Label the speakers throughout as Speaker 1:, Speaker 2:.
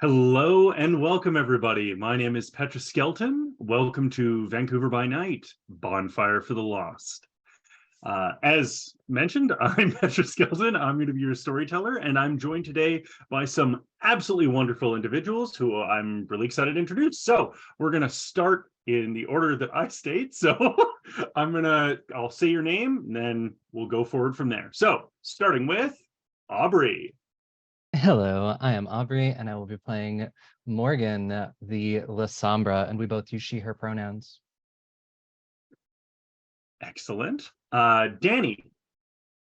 Speaker 1: Hello and welcome, everybody. My name is Petra Skelton. Welcome to Vancouver by Night, Bonfire for the Lost. As mentioned, I'm Petra Skelton. I'm going to be your storyteller, and I'm joined today by some absolutely wonderful individuals who I'm really excited to introduce. So we're going to start in the order that I state. So I'll say your name, and then we'll go forward from there. So starting with Aubrey.
Speaker 2: Hello, I am Aubrey, and I will be playing Morgan, the La Sombra, and we both use she, her pronouns.
Speaker 1: Excellent. Dani.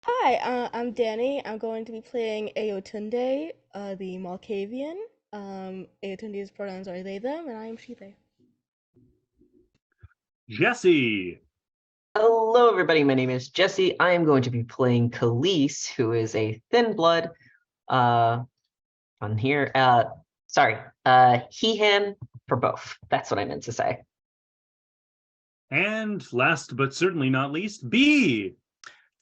Speaker 3: Hi, I'm Dani. I'm going to be playing Ayotunde, the Malkavian. Ayotunde's pronouns are they, them, and I am she, they.
Speaker 1: Jesse.
Speaker 4: Hello, everybody. My name is Jesse. I am going to be playing Khalees, who is a thin blood. On here. He/him for both. That's what I meant to say.
Speaker 1: And last but certainly not least, B.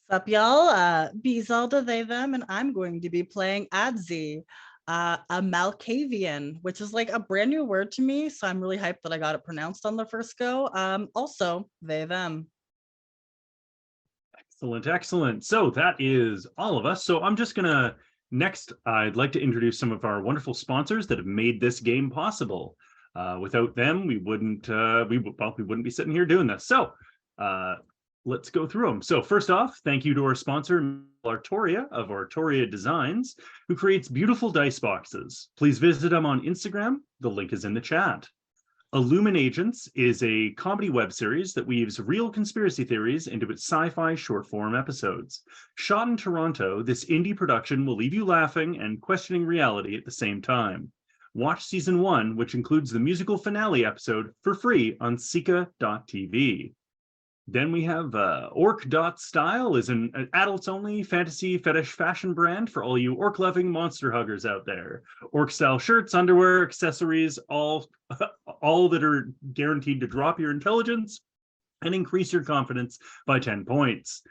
Speaker 5: Sup, y'all? B Zelda, they, them, and I'm going to be playing Adzi, a Malkavian, which is like a brand new word to me. So I'm really hyped that I got it pronounced on the first go. Also, they, them.
Speaker 1: Excellent, excellent. So that is all of us. So I'm just gonna next. I'd like to introduce some of our wonderful sponsors that have made this game possible. Without them, we wouldn't be sitting here doing this. So let's go through them. So first off, thank you to our sponsor, Artoria of Artoria Designs, who creates beautiful dice boxes. Please visit them on Instagram. The link is in the chat. Illuminagents is a comedy web series that weaves real conspiracy theories into its sci-fi short-form episodes. Shot in Toronto, this indie production will leave you laughing and questioning reality at the same time. Watch season 1, which includes the musical finale episode, for free on Sika.tv. Then we have Orc.style is an adults-only fantasy fetish fashion brand for all you orc-loving monster huggers out there. Orc-style shirts, underwear, accessories, all that are guaranteed to drop your intelligence and increase your confidence by 10 points.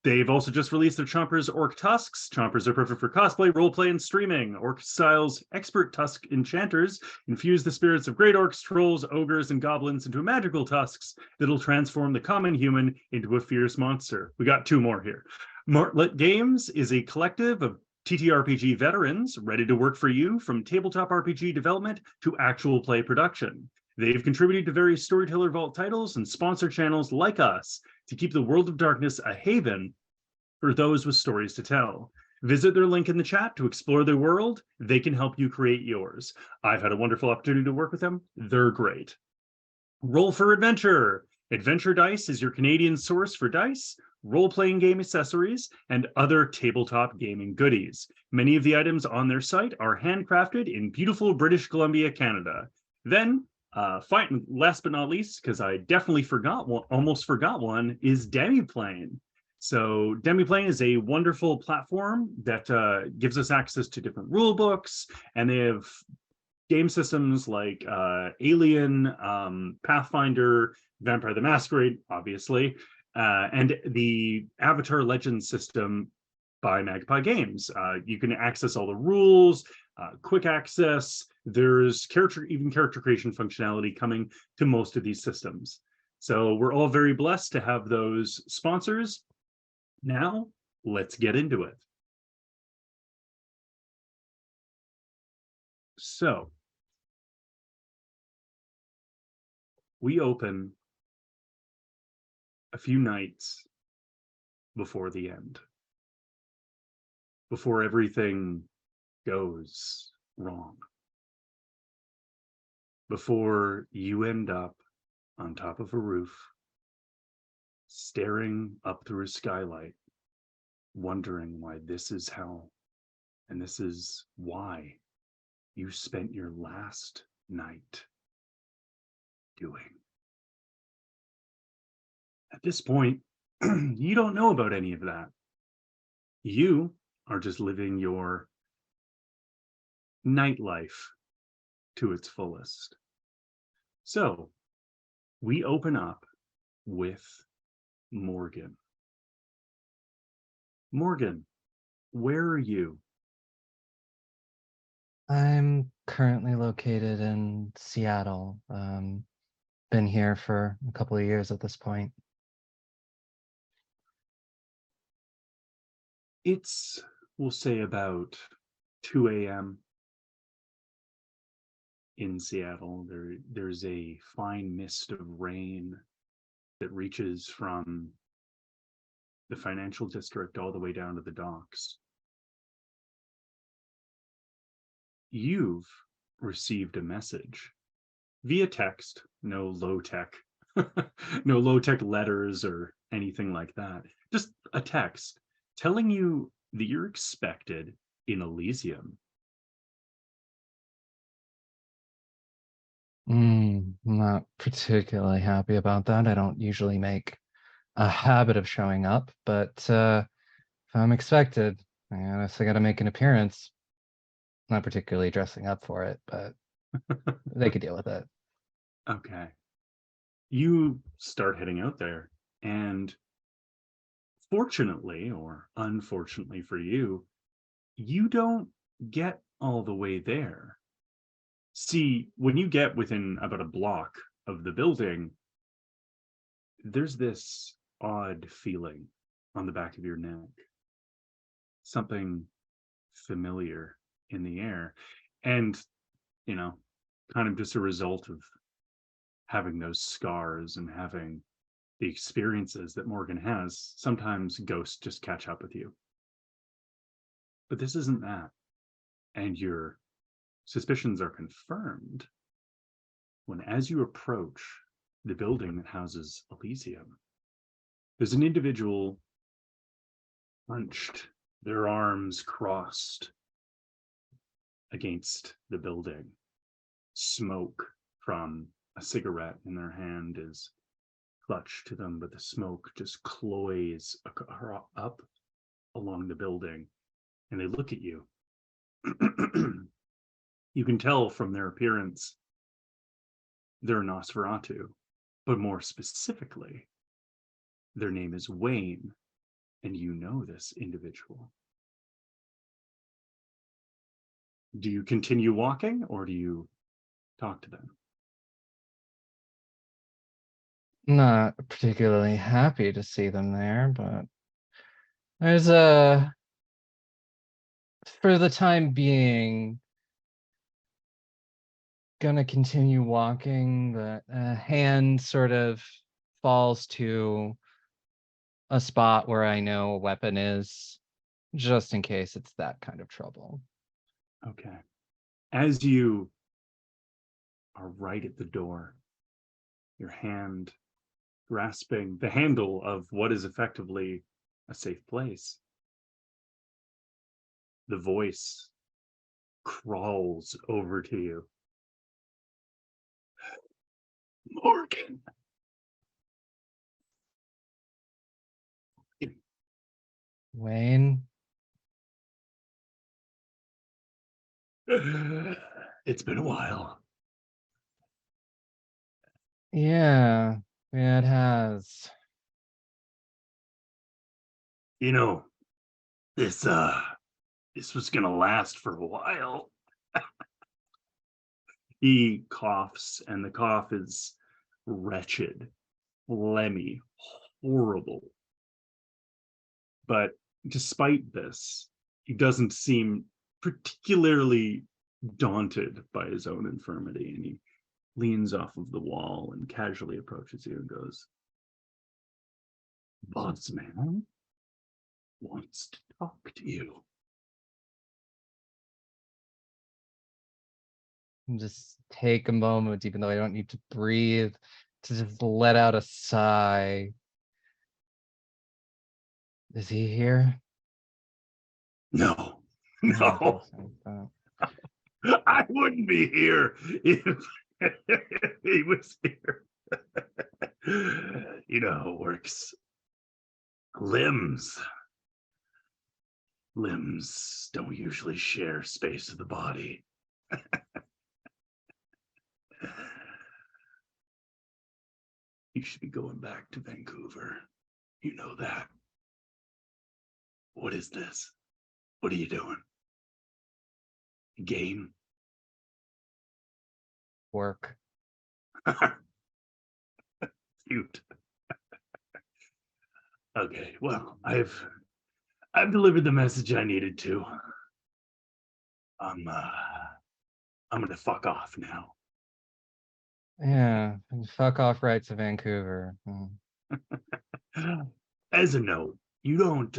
Speaker 1: They've also just released their Chompers Orc Tusks. Chompers are perfect for cosplay, roleplay, and streaming. Orc Style's expert tusk enchanters infuse the spirits of great orcs, trolls, ogres, and goblins into magical tusks that'll transform the common human into a fierce monster. We got 2 more here. Martlet Games is a collective of TTRPG veterans ready to work for you, from tabletop RPG development to actual play production. They've contributed to various Storyteller Vault titles and sponsor channels like us to keep the World of Darkness a haven for those with stories to tell. Visit their link in the chat to explore their world. They can help you create yours. I've had a wonderful opportunity to work with them. They're great. Roll for Adventure. Adventure Dice is your Canadian source for dice, role-playing game accessories, and other tabletop gaming goodies. Many of the items on their site are handcrafted in beautiful British Columbia, Canada. Then, last but not least, because I definitely almost forgot one, is Demiplane. So Demiplane is a wonderful platform that gives us access to different rule books, and they have game systems like Alien, Pathfinder, Vampire the Masquerade, obviously, and the Avatar Legends system by Magpie Games. You can access all the rules, quick access. There's character creation functionality coming to most of these systems. So we're all very blessed to have those sponsors. Now, let's get into it. So, we open a few nights before the end, before everything goes wrong, before you end up on top of a roof, staring up through a skylight, wondering why this is hell, and this is why you spent your last night doing. At this point, you don't know about any of that. You are just living your nightlife to its fullest. So, we open up with Morgan. Morgan, where are you?
Speaker 2: currently located in Seattle. Been here for a couple of years at this point.
Speaker 1: It's, we'll say, about 2 a.m. in Seattle. There's a fine mist of rain that reaches from the financial district all the way down to the docks. You've received a message via text, no low-tech, no low-tech letters or anything like that. Just a text telling you that you're expected in Elysium.
Speaker 2: I'm not particularly happy about that. I don't usually make a habit of showing up, but if I'm expected, I guess I gotta make an appearance. Not particularly dressing up for it, but they could deal with it.
Speaker 1: Okay. You start heading out there, and fortunately or unfortunately for you, you don't get all the way there. See, when you get within about a block of the building, there's this odd feeling on the back of your neck. Something familiar in the air. And, you know, kind of just a result of having those scars and having the experiences that Morgan has, sometimes ghosts just catch up with you. But this isn't that. And your suspicions are confirmed when, as you approach the building that houses Elysium, there's an individual hunched, their arms crossed against the building. Smoke from a cigarette in their hand is clutched to them, but the smoke just cloys up along the building, and they look at you. You can tell from their appearance they're Nosferatu, but more specifically, their name is Wayne, and you know this individual. Do you continue walking, or do you talk to them?
Speaker 2: Not particularly happy to see them there, but there's for the time being, gonna continue walking. The hand sort of falls to a spot where I know a weapon is, just in case it's that kind of trouble.
Speaker 1: Okay. As you are right at the door, your hand grasping the handle of what is effectively a safe place, the voice crawls over to you. Morgan.
Speaker 2: Wayne?
Speaker 1: It's been a while.
Speaker 2: Yeah, it has.
Speaker 1: You know, this was gonna last for a while. He coughs, and the cough is wretched, phlegmy, horrible. But despite this, he doesn't seem particularly daunted by his own infirmity, and he leans off of the wall and casually approaches you and goes, "Bossman wants to talk to you."
Speaker 2: Just take a moment, even though I don't need to breathe, to just let out a sigh. Is he here?
Speaker 1: No,
Speaker 2: I
Speaker 1: no,
Speaker 2: don't think so.
Speaker 1: I wouldn't be here if he was here. You know how it works. Limbs don't usually share space with the body. You should be going back to Vancouver. You know that. What is this? What are you doing? Game?
Speaker 2: work.
Speaker 1: Cute. Okay, well, I've delivered the message I needed to. I'm gonna fuck off now.
Speaker 2: Yeah, and fuck off right to Vancouver.
Speaker 1: As a note, you don't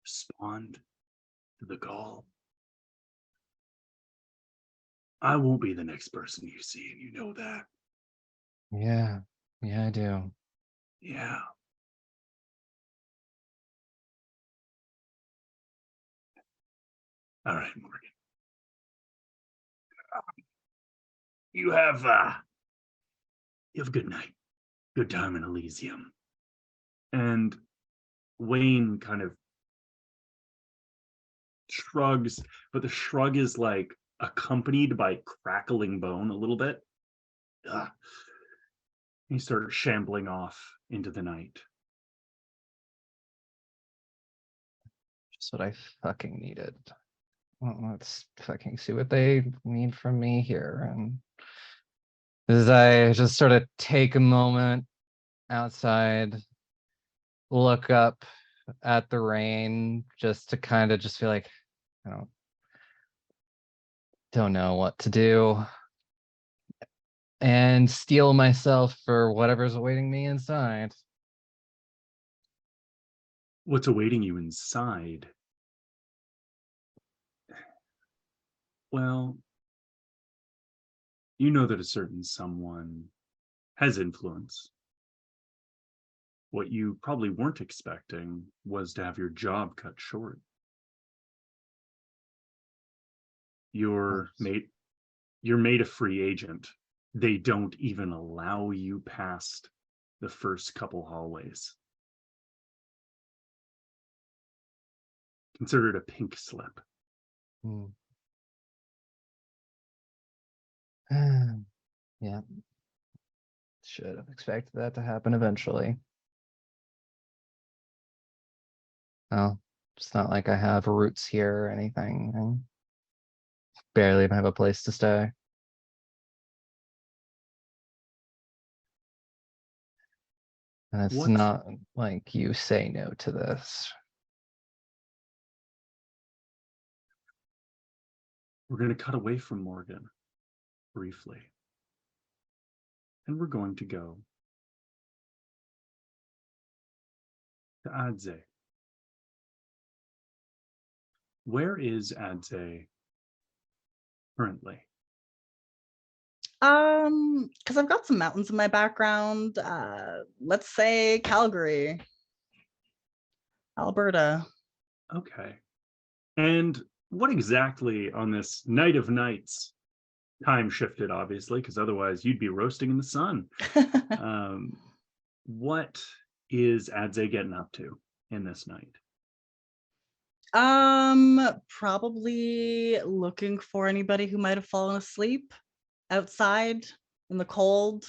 Speaker 1: respond to the call. I won't be the next person you see, and you know that.
Speaker 2: Yeah, yeah, I do.
Speaker 1: Yeah. All right, Morgan. You have a good night. Good time in Elysium. And Wayne kind of shrugs, but the shrug is like accompanied by crackling bone a little bit. He starts shambling off into the night.
Speaker 2: Just what I fucking needed. Well, let's fucking see what they need from me here. And as I just sort of take a moment outside, look up at the rain, just to kind of just feel like I don't know what to do, and steel myself for whatever's awaiting me inside.
Speaker 1: What's awaiting you inside? Well, you know that a certain someone has influence. What you probably weren't expecting was to have your job cut short. You're made a free agent. They don't even allow you past the first couple hallways. Consider it a pink slip.
Speaker 2: Yeah. Should have expected that to happen eventually. Well, it's not like I have roots here or anything. I barely even have a place to stay. And it's
Speaker 1: What?
Speaker 2: not like you say no to this.
Speaker 1: We're going to cut away from Morgan briefly. And we're going to go to Adze. Where is Adze currently?
Speaker 5: Because I've got some mountains in my background. Let's say Calgary, Alberta.
Speaker 1: Okay. And what exactly on this night of nights, time shifted obviously, because otherwise you'd be roasting in the sun. What is Adze getting up to in this night?
Speaker 5: Probably looking for anybody who might have fallen asleep outside in the cold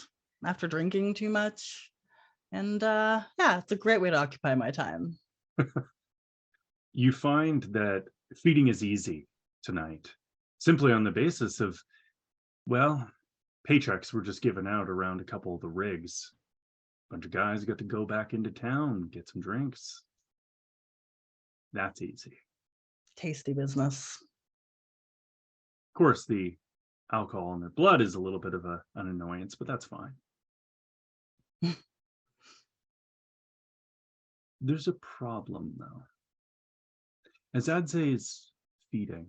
Speaker 5: after drinking too much. And yeah, it's a great way to occupy my time.
Speaker 1: You find that feeding is easy tonight, simply on the basis of, well, paychecks were just given out around a couple of the rigs. A bunch of guys got to go back into town, get some drinks. That's easy.
Speaker 5: Tasty business.
Speaker 1: Of course, the alcohol in their blood is a little bit of an annoyance, but that's fine. There's a problem, though. As Adze is feeding,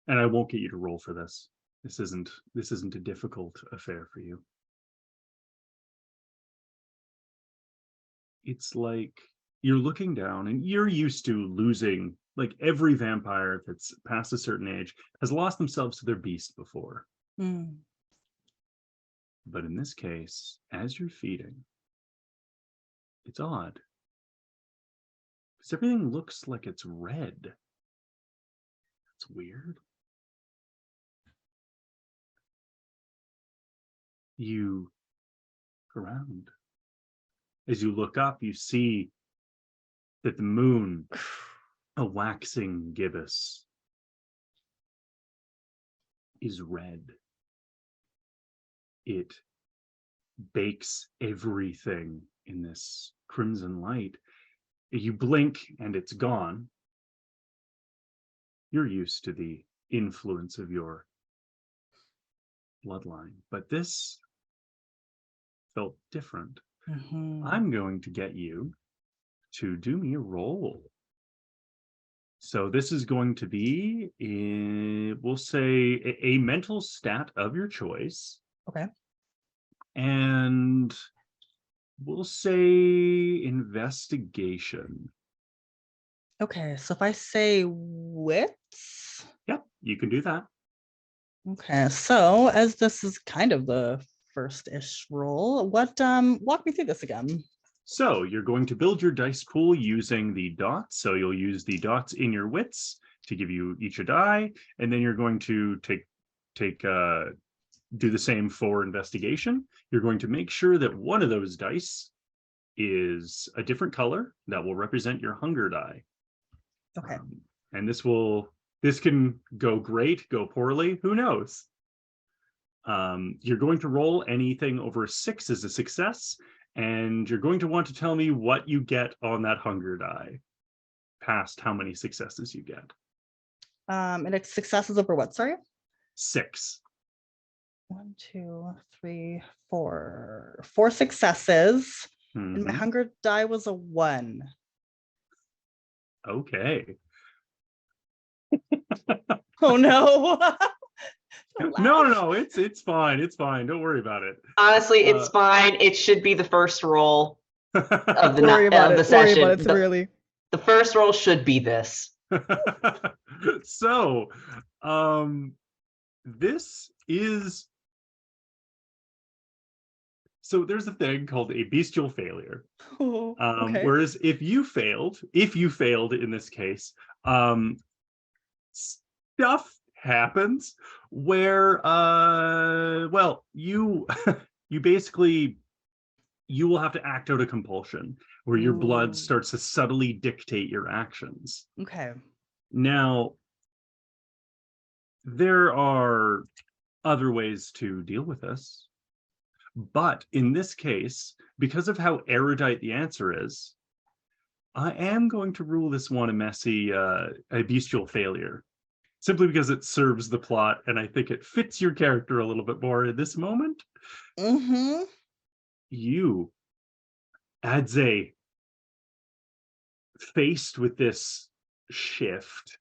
Speaker 1: and I won't get you to roll for this. This isn't a difficult affair for you. It's like you're looking down and you're used to losing, like every vampire that's past a certain age has lost themselves to their beast before. But in this case, as you're feeding, it's odd. Because everything looks like it's red. That's weird. You look around. As you look up, you see that the moon, a waxing gibbous, is red. It bakes everything in this crimson light. You blink and it's gone. You're used to the influence of your bloodline, but this felt different. I'm going to get you to do me a roll. So this is going to be, we'll say, a mental stat of your choice.
Speaker 5: Okay.
Speaker 1: And we'll say investigation.
Speaker 5: Okay, so if I say wits.
Speaker 1: Yep, you can do that.
Speaker 5: Okay, so as this is kind of the first-ish roll, what walk me through this again.
Speaker 1: So you're going to build your dice pool using the dots. So you'll use the dots in your wits to give you each a die, and then you're going to do the same for investigation. You're going to make sure that one of those dice is a different color that will represent your hunger die.
Speaker 5: Okay.
Speaker 1: And this can go great, go poorly, who knows? You're going to roll anything over a 6 as a success, and you're going to want to tell me what you get on that hunger die, past how many successes you get.
Speaker 5: And it's successes over what, sorry?
Speaker 1: 6.
Speaker 5: 1, 2, 3, 4. 4 successes. And my hunger die was a 1.
Speaker 1: Okay.
Speaker 5: Oh no.
Speaker 1: No, it's fine. It's fine. Don't worry about it.
Speaker 4: Honestly, it's fine. It should be the first roll of the,
Speaker 5: Don't worry about
Speaker 4: of
Speaker 5: it.
Speaker 4: the
Speaker 5: Don't worry
Speaker 4: session.
Speaker 5: about it, severely.
Speaker 4: The first roll should be this.
Speaker 1: So, this is... So there's a thing called a bestial failure.
Speaker 5: Oh, okay.
Speaker 1: Whereas if you failed in this case, stuff happens where, well, you basically, you will have to act out a compulsion where your blood starts to subtly dictate your actions.
Speaker 5: Okay.
Speaker 1: Now, there are other ways to deal with this. But in this case, because of how erudite the answer is, I am going to rule this one a bestial failure, simply because it serves the plot, and I think it fits your character a little bit more in this moment. You, Adze, faced with this shift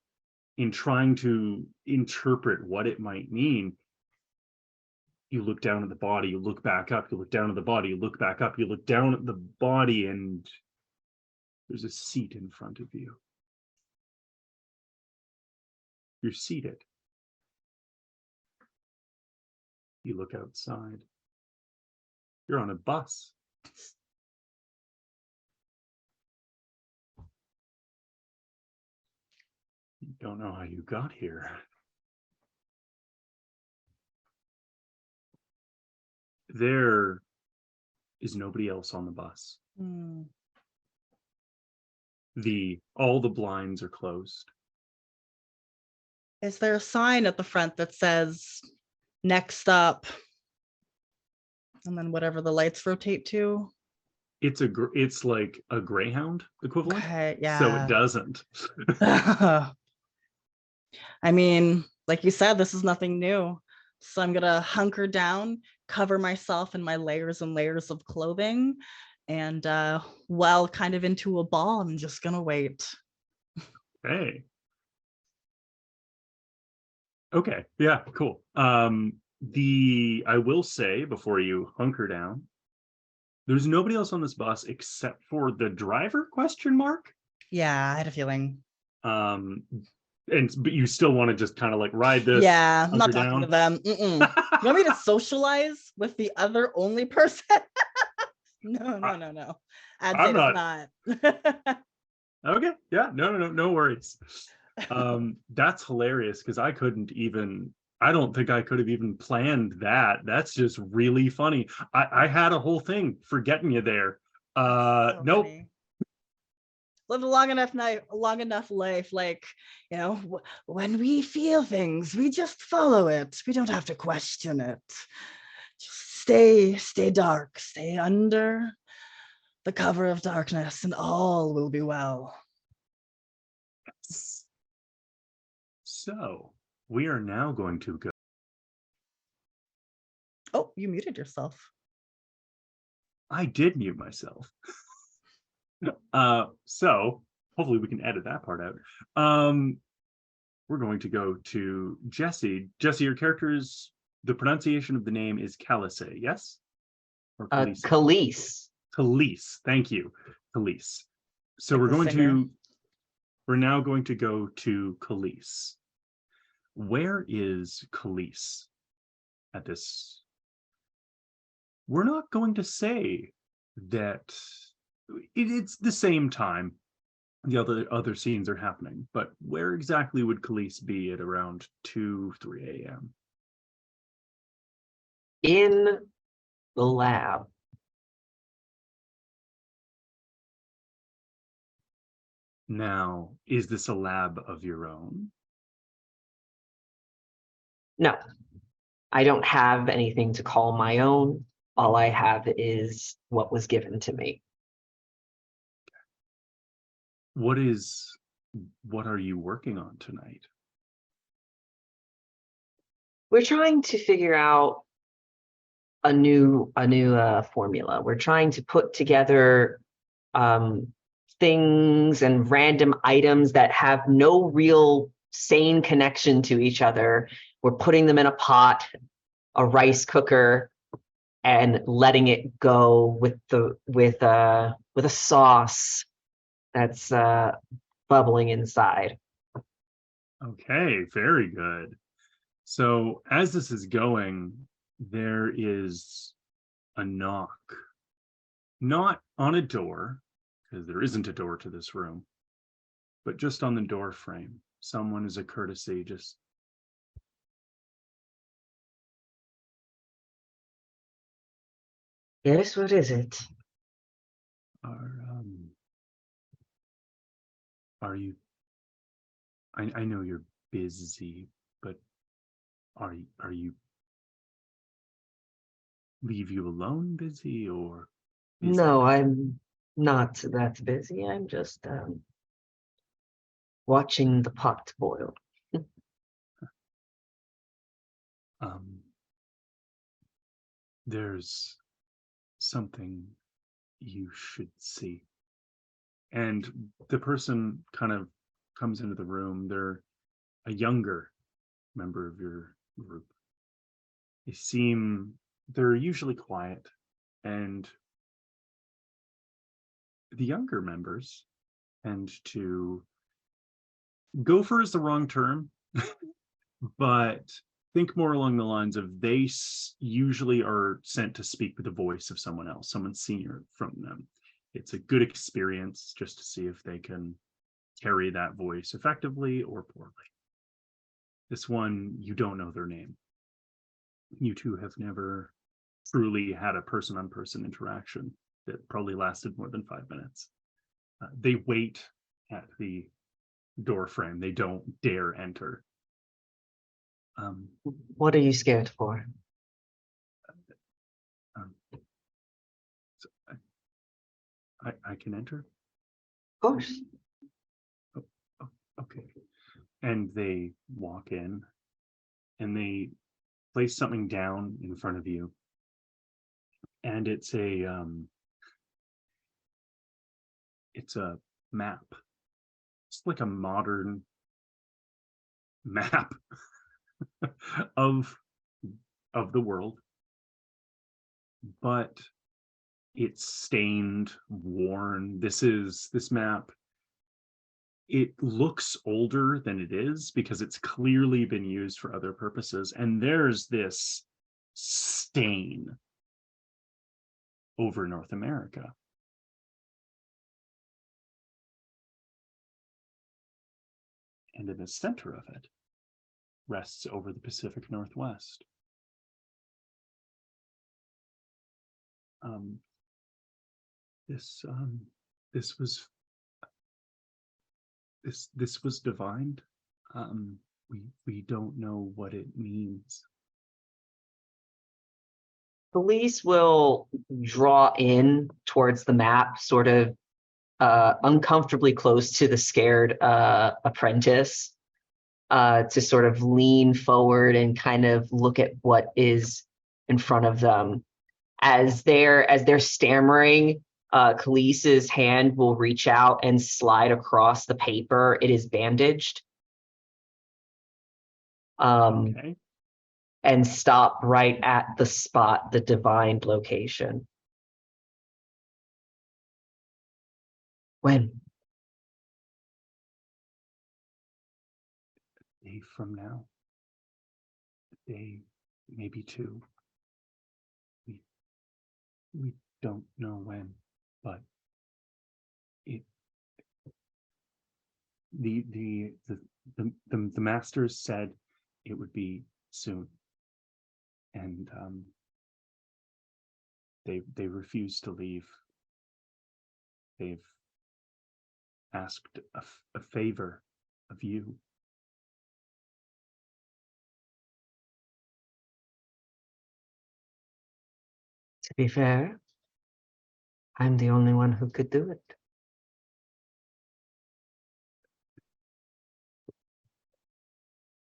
Speaker 1: in trying to interpret what it might mean, you look down at the body, you look back up, you look down at the body, you look back up, you look down at the body, and there's a seat in front of you. You're seated. You look outside. You're on a bus. You don't know how you got here. There is nobody else on the bus. All the blinds are closed.
Speaker 5: Is there a sign at the front that says next up, and then whatever the lights rotate to?
Speaker 1: It's like a Greyhound equivalent.
Speaker 5: Okay, yeah.
Speaker 1: So it doesn't.
Speaker 5: I mean, like you said, this is nothing new. So I'm gonna hunker down, cover myself in my layers and layers of clothing, and well, kind of into a ball, I'm just gonna wait.
Speaker 1: Hey. Okay, yeah, cool. I will say, before you hunker down, there's nobody else on this bus except for the driver, question mark?
Speaker 5: Yeah, I had a feeling.
Speaker 1: But you still want to just kind of like ride this.
Speaker 5: Yeah, I'm not talking
Speaker 1: down?
Speaker 5: to them. You want me to socialize with the other only person? No.
Speaker 1: I'm
Speaker 5: not.
Speaker 1: Okay, yeah, no worries. That's hilarious, because I don't think I could have even planned that. That's just really funny. I had a whole thing for getting you there.
Speaker 5: So
Speaker 1: Nope.
Speaker 5: funny. lived a long enough life. Like, you know, when we feel things, we just follow it. We don't have to question it. Just stay dark, stay under the cover of darkness, and all will be well.
Speaker 1: So we are now going to go.
Speaker 5: Oh, you muted yourself.
Speaker 1: I did mute myself. So hopefully we can edit that part out. We're going to go to Jesse. Jesse, your character's, the pronunciation of the name is Calise, yes? Or Khaleesi?
Speaker 4: Khaleesi.
Speaker 1: Khaleesi, thank you. Khaleesi. So
Speaker 5: Like
Speaker 1: we're now going to go to Khaleesi. Where is Khaleesi at this? We're not going to say that it's the same time the other scenes are happening, but where exactly would Khaleesi be at around 2-3 a.m.?
Speaker 4: In the lab.
Speaker 1: Now, is this a lab of your own?
Speaker 4: No, I don't have anything to call my own. All I have is what was given to me.
Speaker 1: What are you working on tonight?
Speaker 4: We're trying to figure out a new formula. We're trying to put together things and random items that have no real sane connection to each other. We're putting them in a pot, a rice cooker, and letting it go with a sauce that's bubbling inside.
Speaker 1: Okay, very good. So as this is going, there is a knock. Not on a door, because there isn't a door to this room, but just on the door frame. Someone, as a courtesy, just
Speaker 4: Yes, what is it?
Speaker 1: Are you, I know you're busy, but are you leave you alone busy or busy?
Speaker 4: No, I'm not that busy. I'm just watching the pot boil.
Speaker 1: There's something you should see. And the person kind of comes into the room. They're a younger member of your group. They're usually quiet, and the younger members tend to, gopher is the wrong term, but think more along the lines of they usually are sent to speak with the voice of someone else, someone senior from them. It's a good experience just to see if they can carry that voice effectively or poorly. This one, you don't know their name. You two have never truly had a person-on-person interaction that probably lasted more than 5 minutes. They wait at the door frame. They don't dare enter.
Speaker 4: What are you scared for?
Speaker 1: So I can enter?
Speaker 4: Of course.
Speaker 1: Oh, okay. And they walk in and they place something down in front of you. And it's a map. It's like a modern map of the world, but it's stained, worn. This map, it looks older than it is because it's clearly been used for other purposes, and there's this stain over North America. And in the center of it rests over the Pacific Northwest. This was this was divined. We don't know what it means.
Speaker 4: Police will draw in towards the map, sort of uncomfortably close to the scared apprentice, to sort of lean forward and kind of look at what is in front of them. As they're stammering, Khalees's hand will reach out and slide across the paper. It is bandaged.
Speaker 1: Okay.
Speaker 4: And stop right at the spot, the divined location. When?
Speaker 1: A day from now. A day, maybe two. We don't know when, but the masters said it would be soon, and they refuse to leave. They've asked a favor of you.
Speaker 4: To be fair, I'm the only one who could do it.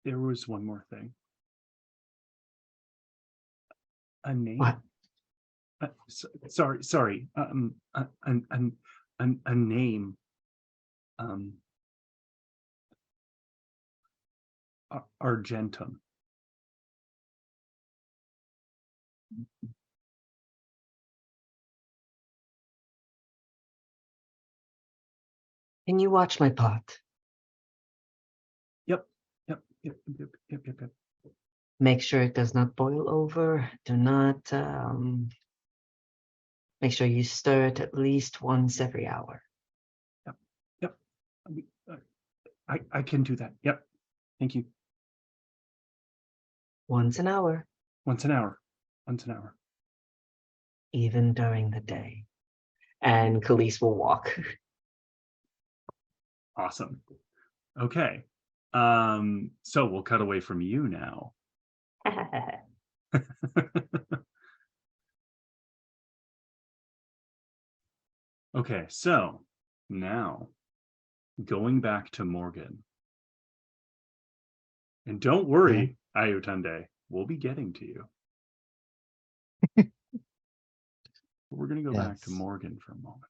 Speaker 1: There was one more thing. A name.
Speaker 4: What?
Speaker 1: Sorry. A name. Argentum.
Speaker 4: Can you watch my pot?
Speaker 1: Yep.
Speaker 4: Make sure it does not boil over. Do not make sure you stir it at least once every hour.
Speaker 1: Yep. I can do that. Yep. Thank you.
Speaker 4: Once an hour.
Speaker 1: Once an hour.
Speaker 4: Even during the day. And Khalees will walk.
Speaker 1: Awesome. Okay. So we'll cut away from you now. Okay, so now going back to Morgan. And don't worry, Ayotunde, we'll be getting to you. We're going to go back to Morgan for a moment.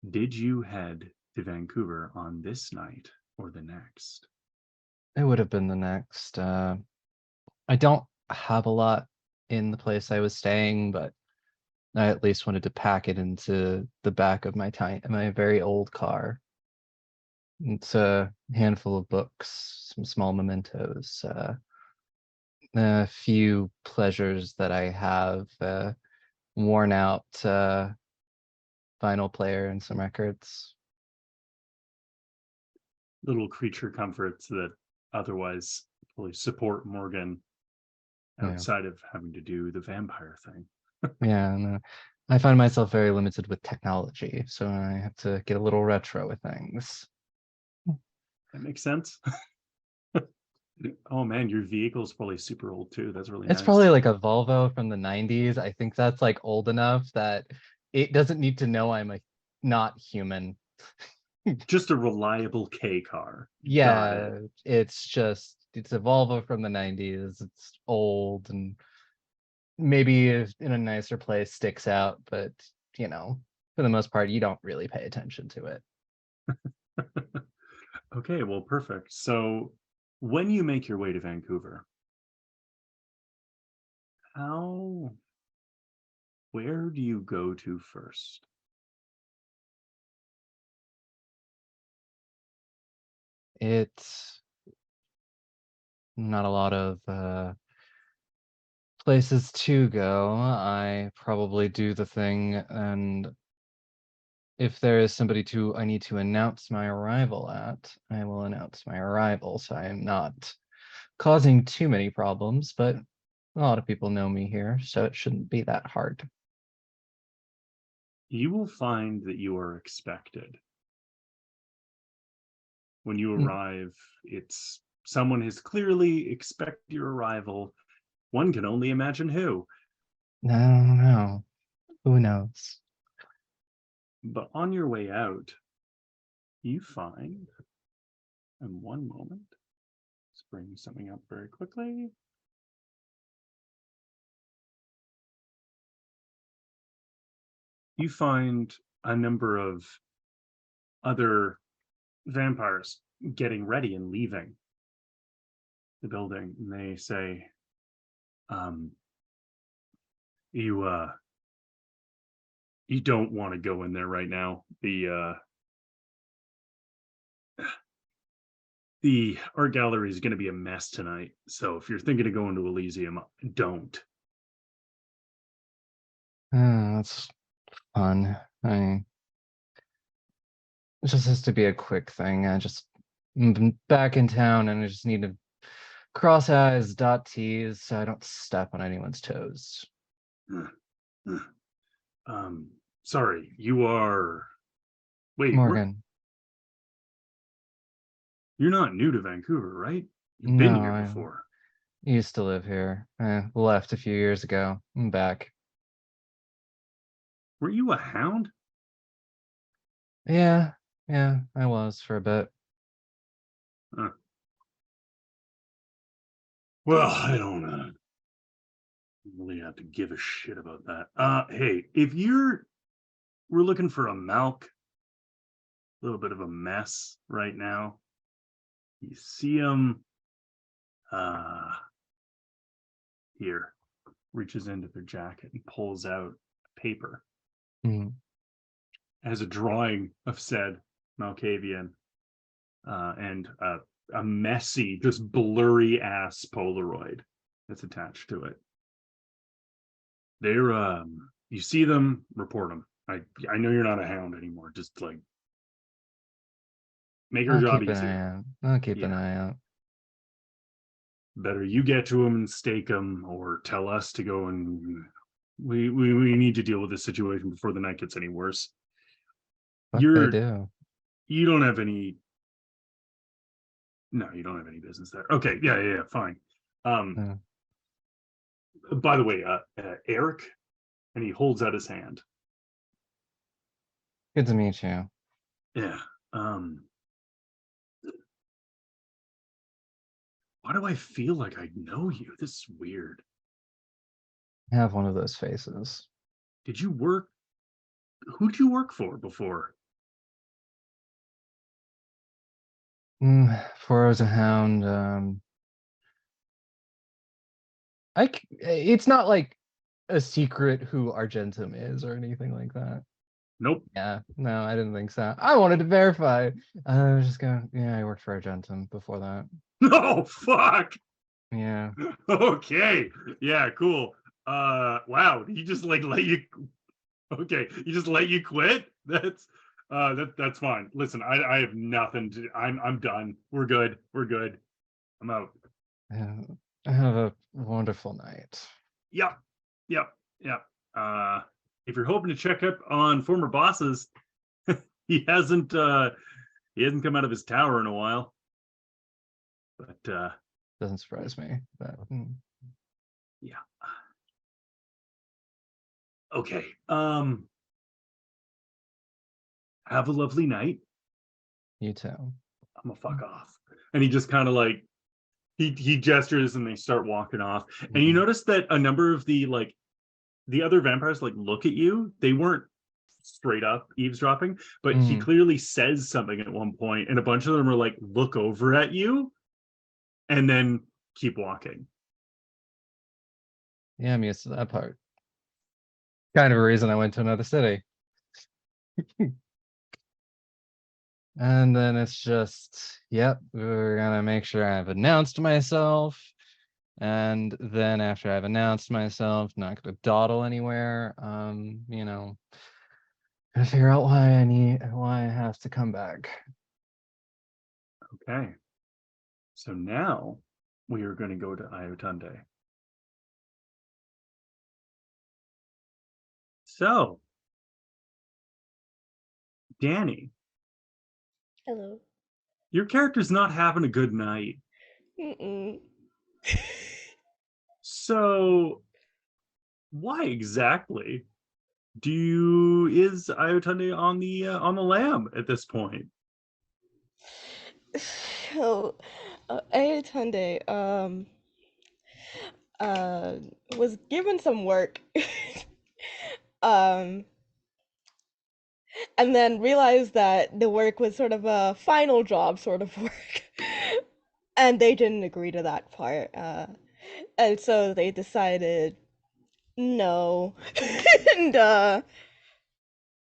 Speaker 1: Did you head to Vancouver on this night or the next?
Speaker 2: It would have been the next. I don't have a lot in the place I was staying, but I at least wanted to pack it into the back of my very old car. It's a handful of books, some small mementos, a few pleasures that I have, worn out vinyl player and some records.
Speaker 1: Little creature comforts that otherwise fully support Morgan outside of having to do the vampire thing.
Speaker 2: Yeah, and I find myself very limited with technology, so I have to get a little retro with things.
Speaker 1: That makes sense. Oh man, your vehicle's probably super old too. That's really
Speaker 2: It's
Speaker 1: nice.
Speaker 2: probably like a Volvo from the 90s. I think that's like old enough that it doesn't need to know I'm not human.
Speaker 1: Just a reliable K car.
Speaker 2: Yeah, it's a Volvo from the 90s. It's old and maybe in a nicer place sticks out, but for the most part, you don't really pay attention to it.
Speaker 1: Okay, well, perfect. So when you make your way to Vancouver, where do you go to first?
Speaker 2: It's not a lot of places to go. I probably do the thing, and if there is somebody I need to announce my arrival at, I will announce my arrival, so I am not causing too many problems, but a lot of people know me here, so it shouldn't be that hard.
Speaker 1: You will find that you are expected. when you
Speaker 2: Mm.
Speaker 1: arrive, it's someone has clearly expected your arrival. One can only imagine who.
Speaker 2: No. Who knows?
Speaker 1: But on your way out, you find, in one moment, let's bring something up very quickly. You find a number of other vampires getting ready and leaving the building, and they say, you don't want to go in there right now. The art gallery is going to be a mess tonight, so if you're thinking of going to Elysium, don't.
Speaker 2: That's fun. It just has to be a quick thing. I'm back in town and I just need to cross I's, dot T's, so I don't step on anyone's toes.
Speaker 1: Sorry, you are. Wait,
Speaker 2: Morgan.
Speaker 1: you're not new to Vancouver, right? You've
Speaker 2: No,
Speaker 1: been here
Speaker 2: I
Speaker 1: before.
Speaker 2: used to live here. Left a few years ago. I'm back.
Speaker 1: Were you a hound?
Speaker 2: Yeah, I was for a bit.
Speaker 1: Well, I don't really have to give a shit about that. Hey, if we're looking for a Malk, a little bit of a mess right now. You see him here, reaches into their jacket and pulls out paper.
Speaker 2: Mhm.
Speaker 1: Has a drawing of said Malkavian and a messy, just blurry ass Polaroid that's attached to it. They're you see them, report them. I know you're not a hound anymore. Just like make her
Speaker 2: I'll
Speaker 1: job
Speaker 2: keep an eye
Speaker 1: easier.
Speaker 2: out. I'll keep an
Speaker 1: Yeah.
Speaker 2: eye out.
Speaker 1: Better you get to them and stake them, or tell us to go and we need to deal with this situation before the night gets any worse.
Speaker 2: What they do.
Speaker 1: You don't have any. No, you don't have any business there. Okay, yeah, fine.
Speaker 2: Yeah.
Speaker 1: By the way, Eric, and he holds out his hand.
Speaker 2: Good to meet you.
Speaker 1: Yeah. Why do I feel like I know you? This is weird.
Speaker 2: I have one of those faces.
Speaker 1: Did you work? Who'd you work for before?
Speaker 2: Before I was a hound, it's not like a secret who Argentum is or anything like that.
Speaker 1: Nope.
Speaker 2: Yeah, no, I didn't think so. I wanted to verify. I was just going, yeah, I worked for Argentum before that.
Speaker 1: No, fuck.
Speaker 2: Yeah.
Speaker 1: Okay. Yeah, cool. Wow. He just like let you. Okay, he just let you quit. That's fine. Listen, I have nothing to. I'm done. We're good. I'm out.
Speaker 2: Yeah. Have a wonderful night.
Speaker 1: Yep. If you're hoping to check up on former bosses, he hasn't come out of his tower in a while. But
Speaker 2: Doesn't surprise me. But,
Speaker 1: yeah. Okay. Have a lovely night.
Speaker 2: you too.
Speaker 1: I'm gonna fuck off. And he just kind of like he gestures and they start walking off. And you notice that a number of the other vampires like look at you. They weren't straight up eavesdropping, but he clearly says something at one point, and a bunch of them are like look over at you and then keep walking.
Speaker 2: Yeah, I'm used to that part. Kind of a reason I went to another city. And then it's just, yep, we're gonna make sure I've announced myself. And then after I've announced myself, not gonna dawdle anywhere. Gonna figure out why I have to come back.
Speaker 1: Okay. So now we are going to go to Iotunde. So, Dani,
Speaker 3: Hello.
Speaker 1: Your character's not having a good night.
Speaker 3: Mm-mm.
Speaker 1: So why exactly is Iotunde on the lam at this point?
Speaker 3: So, Ayatunde, was given some work, um, and then realized that the work was sort of a final job sort of work, and they didn't agree to that part, and so they decided no, and they're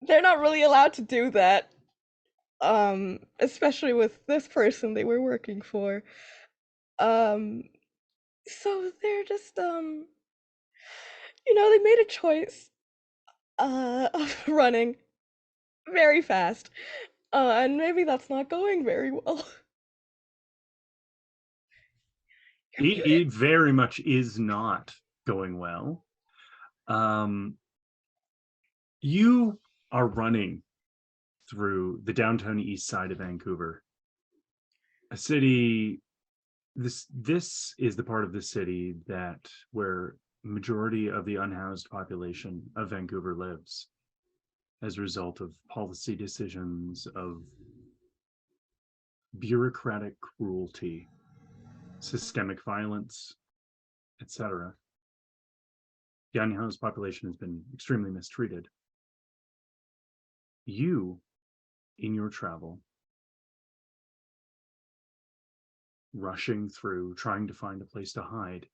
Speaker 3: not really allowed to do that, especially with this person they were working for. Um, so they're just they made a choice of running very fast. And maybe that's not going very well.
Speaker 1: It very much is not going well. You are running through the downtown east side of Vancouver, a city. This is the part of the city where majority of the unhoused population of Vancouver lives as a result of policy decisions, of bureaucratic cruelty, systemic violence, etc. The unhoused population has been extremely mistreated. You, in your travel, rushing through, trying to find a place to hide,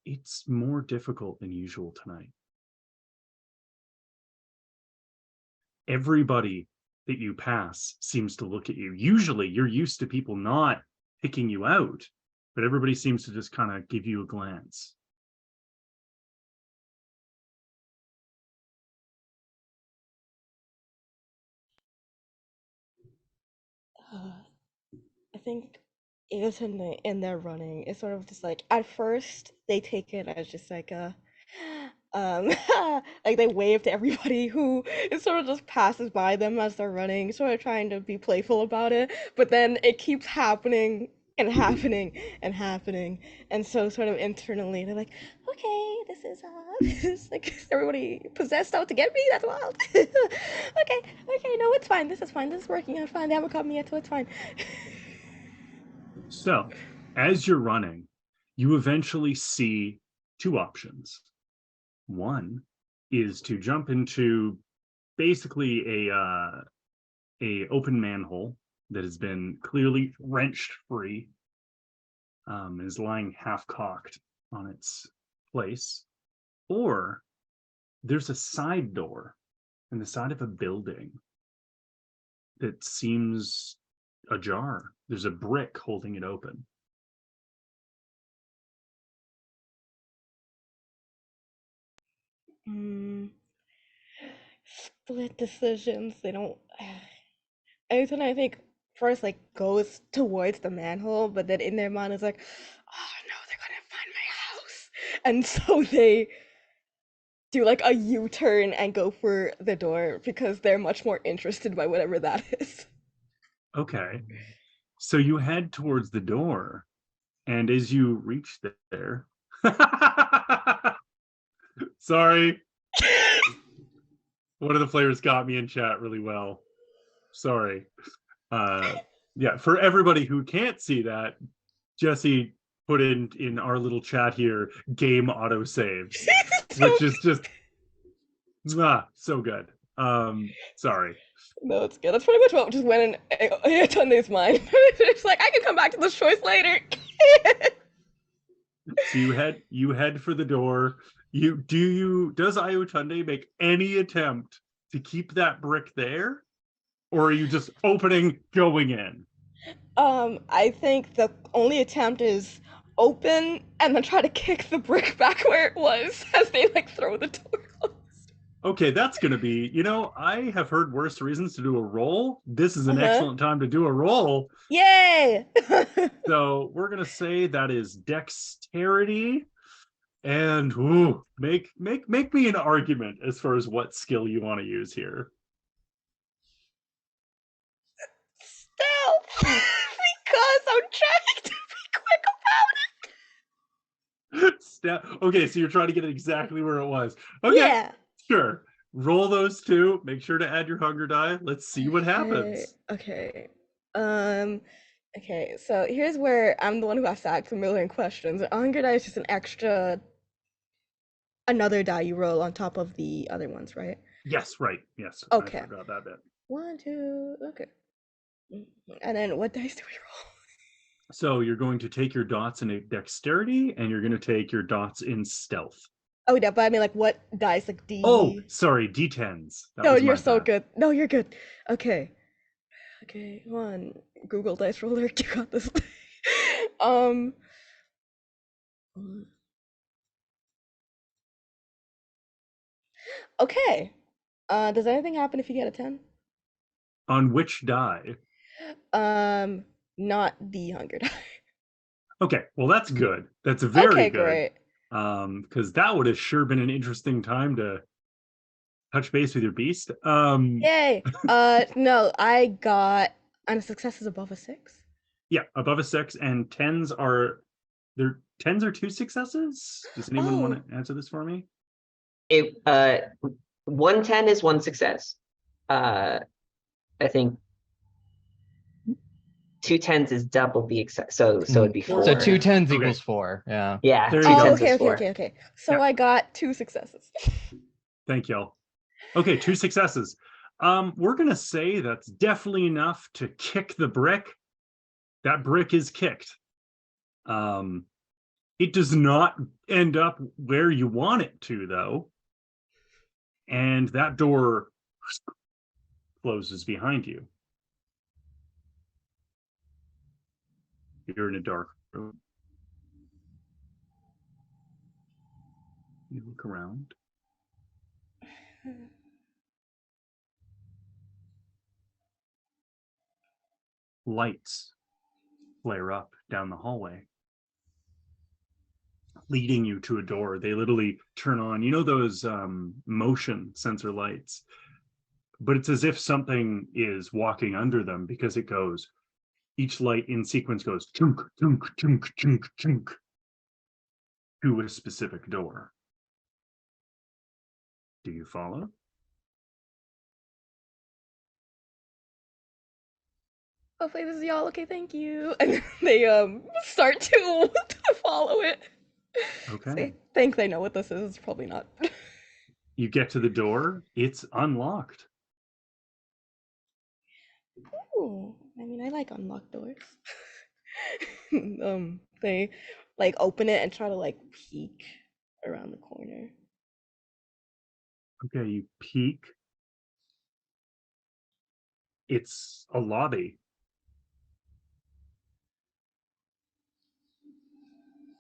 Speaker 1: it's more difficult than usual tonight. Everybody that you pass seems to look at you. Usually you're used to people not picking you out, but everybody seems to just kind of give you a glance.
Speaker 3: I think Eos in their running is sort of just like at first they take it as just like a um like they wave to everybody who it sort of just passes by them as they're running, sort of trying to be playful about it, but then it keeps happening and happening and happening, and so sort of internally they're like, okay, this is this like is everybody possessed out to get me? That's wild. Okay, no, it's fine, this is fine, this is working out fine, they haven't caught me yet, so it's fine.
Speaker 1: So as you're running, you eventually see two options. One is to jump into basically a open manhole that has been clearly wrenched free, is lying half cocked on its place, or there's a side door in the side of a building that seems ajar. There's a brick holding it open.
Speaker 3: Mm, split decisions. They don't. Every time I think first like goes towards the manhole, but then in their mind is like, oh no, they're gonna find my house, and so they do like a U-turn and go for the door because they're much more interested by whatever that is.
Speaker 1: Okay, so you head towards the door, and as you reach there, sorry, one of the players got me in chat really well. Sorry. Yeah, for everybody who can't see that, Jesse put in our little chat here game autosaves, which is just so good. Sorry.
Speaker 3: No, it's good. That's pretty much what just went in Tunde's mind. It's like I can come back to this choice later.
Speaker 1: So you head for the door. Does Iotunde make any attempt to keep that brick there? Or are you just opening, going in?
Speaker 3: I think the only attempt is open and then try to kick the brick back where it was as they like throw the door closed.
Speaker 1: Okay, that's going to be, I have heard worse reasons to do a roll. This is an excellent time to do a roll.
Speaker 3: Yay!
Speaker 1: So we're going to say that is dexterity. And make me an argument as far as what skill you want to use here.
Speaker 3: stealth because I'm trying to be quick about it.
Speaker 1: Okay, so you're trying to get it exactly where it was. Okay,
Speaker 3: Yeah.
Speaker 1: sure. Roll those two. Make sure to add your hunger die. Let's see what happens.
Speaker 3: Okay. Okay, so here's where I'm the one who has to ask a million questions. A hunger die is just an extra, another die you roll on top of the other ones, right?
Speaker 1: Yes, right. Yes.
Speaker 3: Okay.
Speaker 1: I forgot that bit.
Speaker 3: 1, 2, okay. And then what dice do we roll?
Speaker 1: So you're going to take your dots in dexterity, and you're going to take your dots in stealth.
Speaker 3: Oh, yeah, but I mean, like, what dice? Like D.
Speaker 1: Oh, sorry, D10s. That
Speaker 3: No,
Speaker 1: was my
Speaker 3: you're so
Speaker 1: bad.
Speaker 3: good. No, you're good. Okay. Okay, one. Google Dice Roller. You got this. um. Okay. Does anything happen if you get a 10?
Speaker 1: On which die?
Speaker 3: Not the hunger die.
Speaker 1: Okay, well that's good. That's very
Speaker 3: Okay,
Speaker 1: good.
Speaker 3: great.
Speaker 1: Because that would have sure been an interesting time to touch base with your beast.
Speaker 3: Yay. No, I got, and a success is above a 6.
Speaker 1: Yeah, above a 6, and 10s are there. 10s are 2 successes. Does anyone want to answer this for me?
Speaker 4: It 110 is 1 success. I think 2 10s is double the excess. So it'd be 4.
Speaker 2: So 2 10s
Speaker 1: Okay.
Speaker 2: equals 4. Yeah.
Speaker 4: Yeah,
Speaker 1: There
Speaker 4: 2
Speaker 1: you go.
Speaker 4: 10s
Speaker 3: Okay,
Speaker 4: is
Speaker 3: okay,
Speaker 4: 4.
Speaker 3: okay. So
Speaker 1: Yeah.
Speaker 3: I got 2 successes.
Speaker 1: Thank y'all. Okay, 2 successes. We're gonna say that's definitely enough to kick the brick. That brick is kicked. It does not end up where you want it to, though. And that door closes behind you. You're in a dark room. You look around. Lights flare up down the hallway, leading you to a door. They literally turn on, you know, those motion sensor lights, but it's as if something is walking under them, because it goes, each light in sequence goes chunk, chunk, chunk, chunk, chunk to a specific door. Do you follow?
Speaker 3: Hopefully this is y'all okay, thank you. And they start to follow it.
Speaker 1: Okay.
Speaker 3: They think they know what this is, probably not.
Speaker 1: You get to the door, it's unlocked.
Speaker 3: Ooh, I mean, I like unlocked doors. They like open it and try to like peek around the corner.
Speaker 1: Okay, you peek. It's a lobby.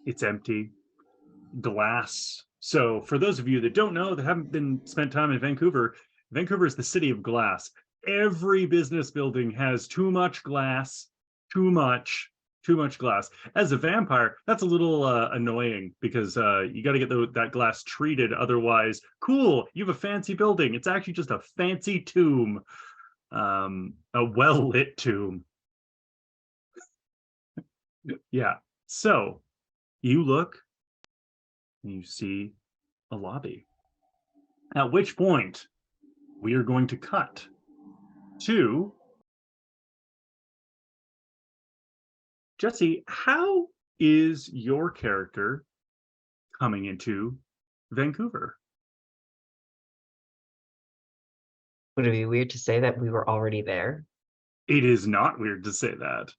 Speaker 1: It's empty. Glass. So for those of you that don't know, that haven't been spent time in Vancouver, Vancouver is the city of glass. Every business building has too much glass, too much glass. As a vampire, that's a little annoying, because you got to get that glass treated. Otherwise, cool, you have a fancy building. It's actually just a fancy tomb, a well-lit tomb. Yeah. So you look and you see a lobby. At which point, we are going to cut to Jesse. How is your character coming into Vancouver?
Speaker 4: Would it be weird to say that we were already there?
Speaker 1: It is not weird to say that.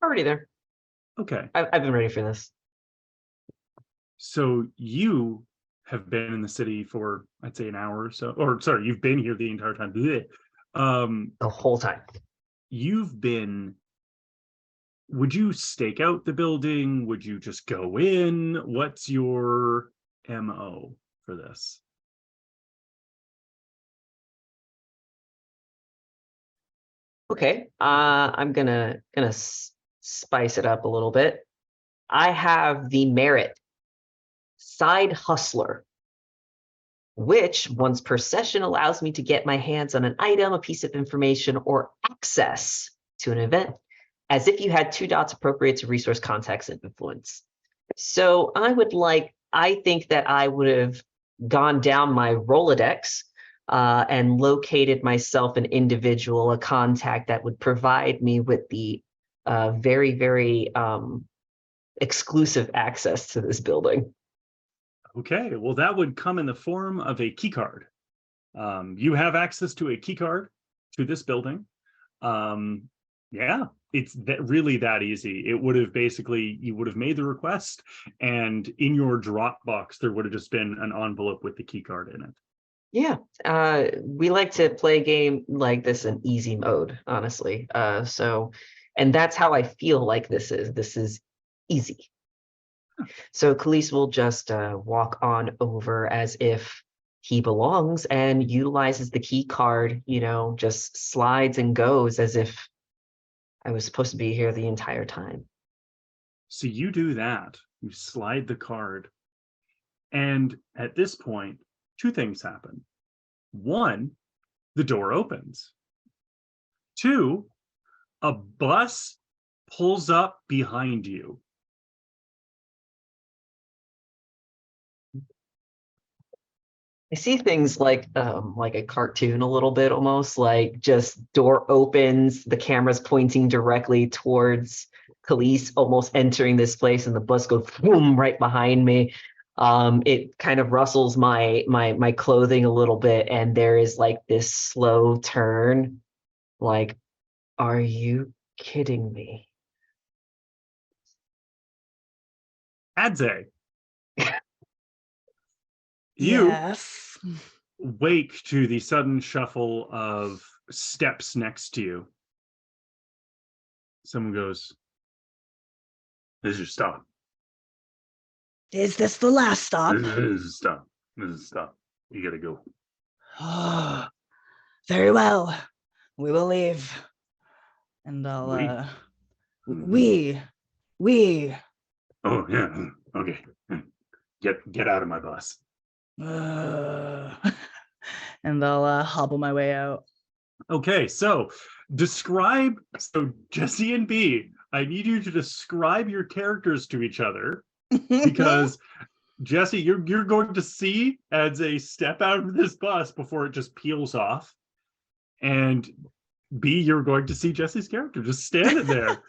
Speaker 4: Already there.
Speaker 1: Okay.
Speaker 4: I've been ready for this.
Speaker 1: So you have been in the city for, I'd say, an hour or so. Or sorry, you've been here the entire time.
Speaker 4: The whole time.
Speaker 1: You've been. Would you stake out the building? Would you just go in? What's your MO for this?
Speaker 4: Okay. I'm gonna spice it up a little bit. I have the merit side hustler. which once per session allows me to get my hands on an item, a piece of information, or access to an event, as if you had 2 dots appropriate to resource, context, and influence. So I think that I would have gone down my Rolodex and located myself an individual, a contact that would provide me with the very, very exclusive access to this building.
Speaker 1: Okay, well, that would come in the form of a key card. You have access to a key card to this building. Yeah, it's really that easy. It would have basically, you would have made the request, and in your Dropbox, there would have just been an envelope with the key card in it.
Speaker 4: Yeah, we like to play a game like this in easy mode, honestly. And that's how I feel like this is easy. So Khalees will just walk on over as if he belongs and utilizes the key card, just slides and goes as if I was supposed to be here the entire time.
Speaker 1: So you do that, you slide the card, and at this point, 2 things happen. 1, the door opens. 2, a bus pulls up behind you.
Speaker 4: I see things like a cartoon a little bit, almost like just door opens, the camera's pointing directly towards Khalees, almost entering this place, and the bus goes boom right behind me. It kind of rustles my clothing a little bit, and there is like this slow turn. Like, are you kidding me?
Speaker 1: Adze, you
Speaker 5: Yes.
Speaker 1: wake to the sudden shuffle of steps next to you. Someone goes, "This is your stop.
Speaker 5: Is this the last stop?
Speaker 1: This is a stop. This is a stop. You gotta go."
Speaker 5: Oh, very well. We will leave. And I'll we.
Speaker 1: Oh yeah. Okay. Get out of my bus.
Speaker 5: And I'll hobble my way out.
Speaker 1: Okay, so Jesse and B, I need you to describe your characters to each other, because Jesse, you're going to see as a step out of this bus before it just peels off, and B, you're going to see Jesse's character just standing there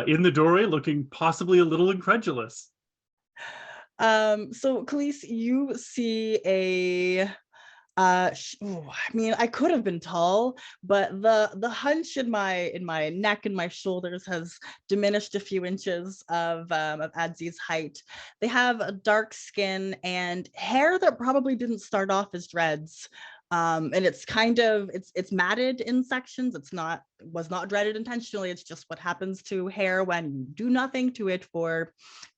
Speaker 1: in the doorway, looking possibly a little incredulous.
Speaker 5: So Khalees, you see a I mean, I could have been tall, but the hunch in my neck and my shoulders has diminished a few inches of Adze's height. They have a dark skin and hair that probably didn't start off as dreads. And it's kind of it's matted in sections. Was not dreaded intentionally. It's just what happens to hair when you do nothing to it for a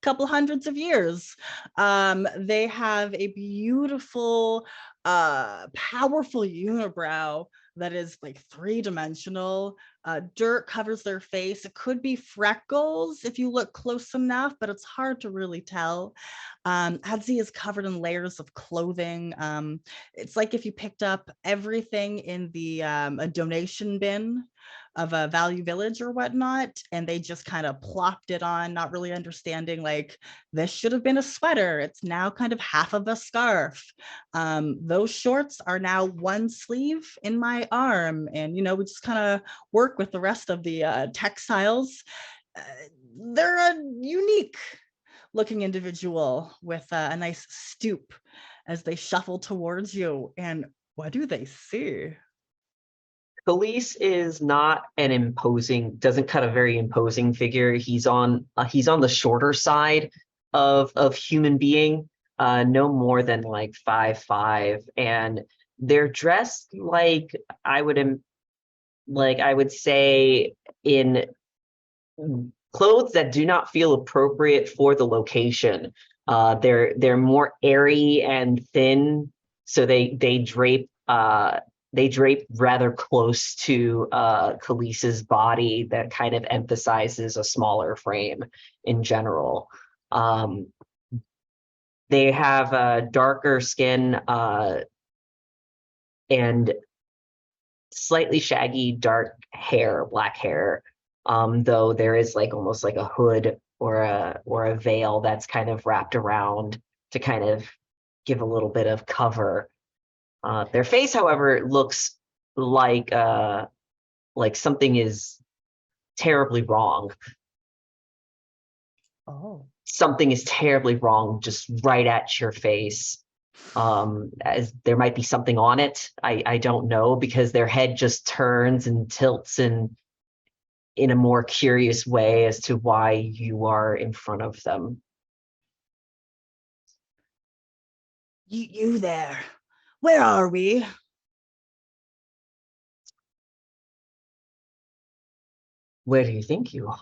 Speaker 5: couple hundreds of years. They have a beautiful powerful unibrow that is like 3-dimensional. Dirt covers their face. It could be freckles if you look close enough, but it's hard to really tell. Adze is covered in layers of clothing. It's like if you picked up everything in the a donation bin of a Value Village or whatnot, and they just kind of plopped it on, not really understanding, like, this should have been a sweater. It's now kind of half of a scarf. Those shorts are now 1 sleeve in my arm, and, we just kind of work with the rest of the textiles. They're a unique looking individual with a nice stoop as they shuffle towards you. And what do they see?
Speaker 4: Khalees is not doesn't cut a very imposing figure. He's on the shorter side of human being, no more than like 5'5", and they're dressed like I would say in clothes that do not feel appropriate for the location. They're more airy and thin, so they drape rather close to Khalees's body. That kind of emphasizes a smaller frame in general. They have a darker skin and slightly shaggy dark hair, black hair. Though there is like almost like a hood or a veil that's kind of wrapped around to kind of give a little bit of cover. Their face, however, looks like something is terribly wrong.
Speaker 5: Oh.
Speaker 4: Something is terribly wrong just right at your face. As there might be something on it. I don't know, because their head just turns and tilts in a more curious way as to why you are in front of them.
Speaker 5: You there. Where are we?
Speaker 4: Where do you think you are?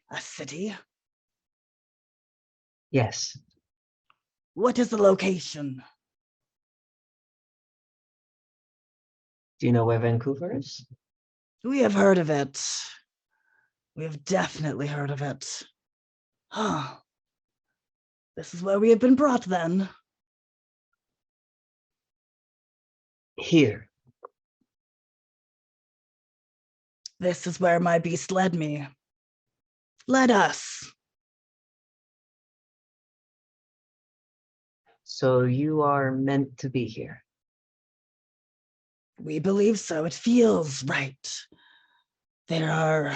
Speaker 5: A city?
Speaker 4: Yes.
Speaker 5: What is the location?
Speaker 4: Do you know where Vancouver is?
Speaker 5: We have heard of it. We have definitely heard of it. Huh. This is where we have been brought then.
Speaker 4: Here.
Speaker 5: This is where my beast led me. Let us.
Speaker 4: So you are meant to be here.
Speaker 5: We believe so. It feels right. There are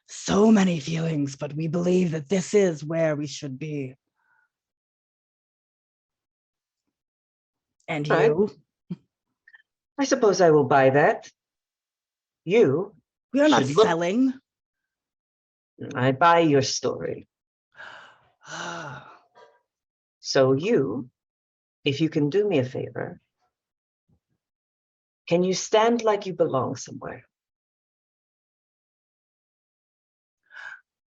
Speaker 5: so many feelings, but we believe that this is where we should be. And
Speaker 4: Right.
Speaker 5: you?
Speaker 4: I suppose I will buy that. You
Speaker 5: We are not
Speaker 4: should look-
Speaker 5: selling.
Speaker 4: I buy your story. So you, if you can do me a favor, can you stand like you belong somewhere?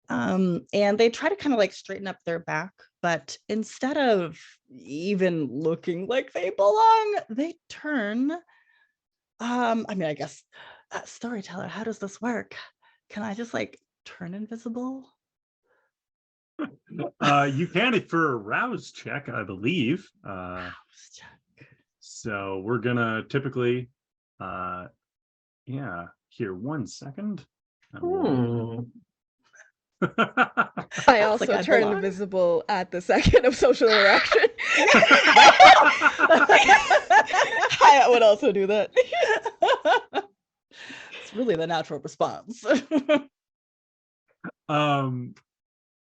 Speaker 5: And they try to kind of like straighten up their back, but instead of even looking like they belong, they turn. I mean, I guess, Storyteller, how does this work? Can I just like turn invisible?
Speaker 1: You can if for a rouse check, I believe.
Speaker 5: Check.
Speaker 1: So we're gonna typically, yeah. Here, 1 second.
Speaker 3: I also
Speaker 5: I
Speaker 3: turn
Speaker 5: belong.
Speaker 3: invisible at the second of social interaction. I would also do that.
Speaker 5: It's really the natural response.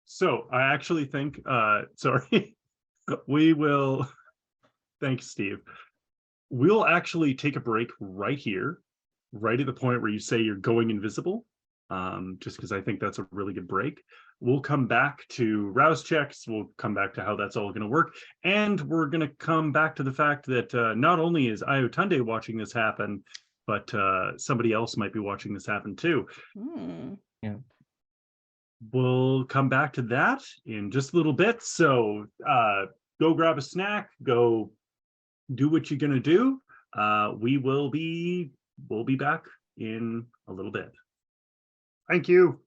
Speaker 1: So I actually think, sorry, we will, thanks, Steve. We'll actually take a break right here, right at the point where you say you're going invisible, just because I think that's a really good break. We'll come back to rouse checks. We'll come back to how that's all going to work. And we're going to come back to the fact that not only is Ayotunde watching this happen, but somebody else might be watching this happen too.
Speaker 2: Yeah.
Speaker 1: We'll come back to that in just a little bit. So go grab a snack, go do what you're going to do. We'll be back in a little bit. Thank you.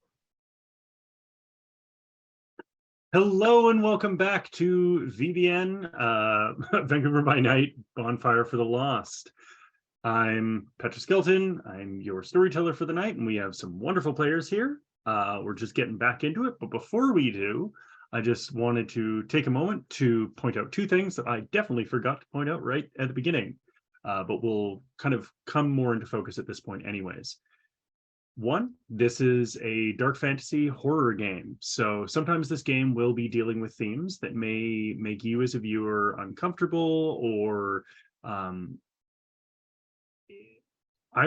Speaker 1: Hello and welcome back to VBN, Vancouver by Night, Bonfire for the Lost. I'm Petra Skeleton. I'm your storyteller for the night, and we have some wonderful players here. We're just getting back into it, but before we do, I just wanted to take a moment to point out two things that I definitely forgot to point out right at the beginning, but will kind of come more into focus at this point anyways. One, this is a dark fantasy horror game. So sometimes this game will be dealing with themes that may make you as a viewer uncomfortable, or I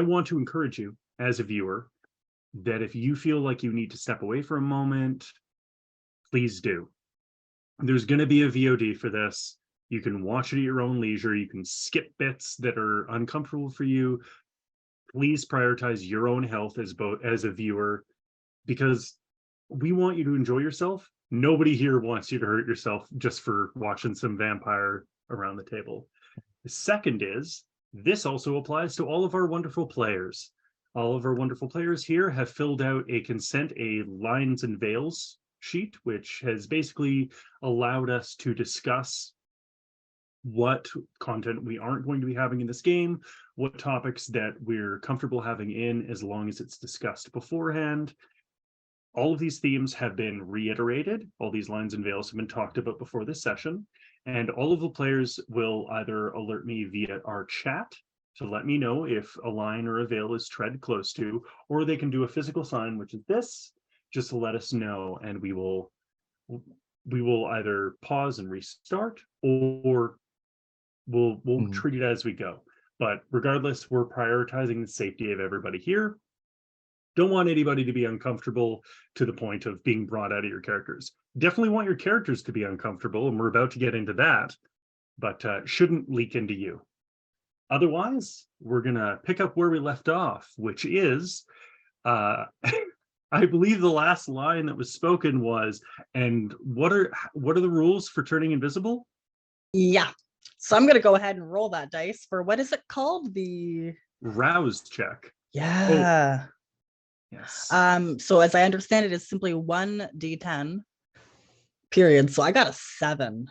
Speaker 1: want to encourage you as a viewer that if you feel like you need to step away for a moment, please do. There's going to be a VOD for this. You can watch it at your own leisure. You can skip bits that are uncomfortable for you. Please prioritize your own health as a viewer, because we want you to enjoy yourself. Nobody here wants you to hurt yourself just for watching some vampire around the table. The second is, this also applies to all of our wonderful players. All of our wonderful players here have filled out a consent, a lines and veils sheet, which has basically allowed us to discuss what content we aren't going to be having in this game, what topics that we're comfortable having in as long as it's discussed beforehand. All of these themes have been reiterated. All these lines and veils have been talked about before this session, and all of the players will either alert me via our chat to let me know if a line or a veil is tread close to, or they can do a physical sign, which is this, just to let us know, and we will either pause and restart, or we'll treat it as we go. But regardless, we're prioritizing the safety of everybody here. Don't want anybody to be uncomfortable to the point of being brought out of your characters. Definitely want your characters to be uncomfortable, and we're about to get into that, but shouldn't leak into you. Otherwise, we're gonna pick up where we left off, which is, I believe the last line that was spoken was, and what are the rules for turning invisible?
Speaker 5: Yeah. So I'm gonna go ahead and roll that dice for, what is it called? The
Speaker 1: Rouse check.
Speaker 5: Yeah.
Speaker 1: Yes.
Speaker 5: So as I understand it, it's simply 1d10 period. So I got a 7.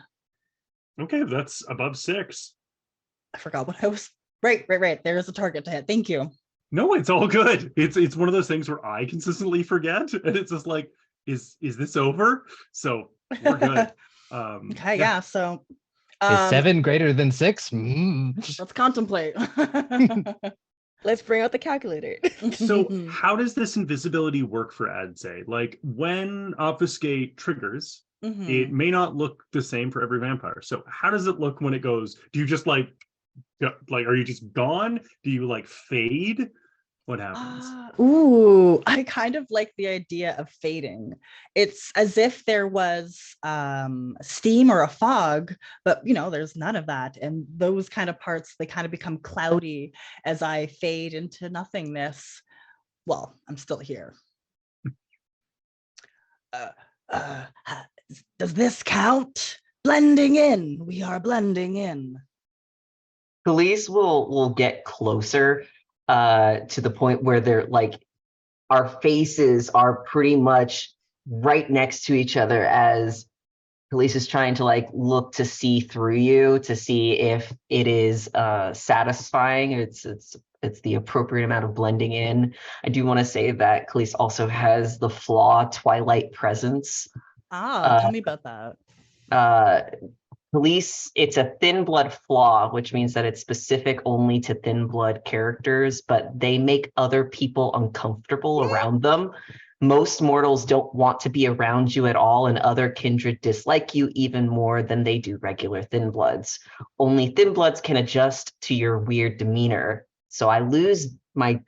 Speaker 1: Okay, that's above 6.
Speaker 5: I forgot what I was. Right. There's a target to hit. Thank you.
Speaker 1: No, it's all good. It's one of those things where I consistently forget, and it's just like, is this over? So we're good.
Speaker 5: Okay, yeah. So
Speaker 2: Is 7 greater than 6?
Speaker 5: let's contemplate.
Speaker 3: Let's bring out the calculator.
Speaker 1: So how does this invisibility work for Adze? Like, when Obfuscate triggers, it may not look the same for every vampire. So how does it look when it goes? Do you just like are you just gone? Do you like fade? What happens?
Speaker 5: Ooh, I kind of like the idea of fading. It's as if there was steam or a fog, but there's none of that. And those kind of parts, they kind of become cloudy as I fade into nothingness. Well, I'm still here. Does this count? Blending in. We are blending in.
Speaker 4: Police will get closer to the point where they're like, our faces are pretty much right next to each other as police is trying to like look to see through you to see if it is satisfying. It's the appropriate amount of blending in. I do want to say that Khalees also has the flaw Twilight presence.
Speaker 5: Tell me about that.
Speaker 4: Police, it's a thin blood flaw, which means that it's specific only to thin blood characters, but they make other people uncomfortable around them. Most mortals don't want to be around you at all, and other kindred dislike you even more than they do regular thin bloods. Only thin bloods can adjust to your weird demeanor. So I lose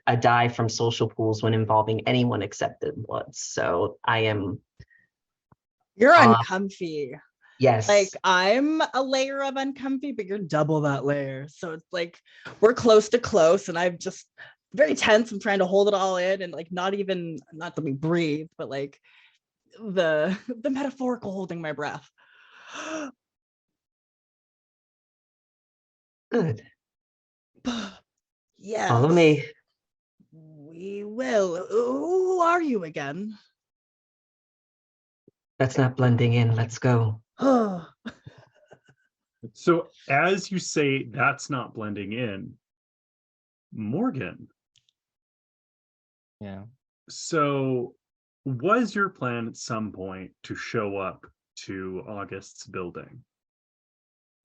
Speaker 4: a die from social pools when involving anyone except thin bloods. So I am...
Speaker 5: You're uncomfy.
Speaker 4: Yes.
Speaker 5: Like, I'm a layer of uncomfy, but you're double that layer. So it's like we're close to close, and I'm just very tense. I'm trying to hold it all in, and like not let me breathe, but like the metaphorical holding my breath.
Speaker 4: Good.
Speaker 5: Yes.
Speaker 4: Follow me.
Speaker 5: We will. Who are you again?
Speaker 4: That's not blending in. Let's go.
Speaker 1: So as you say, that's not blending in, Morgan.
Speaker 2: Yeah.
Speaker 1: So was your plan at some point to show up to August's building?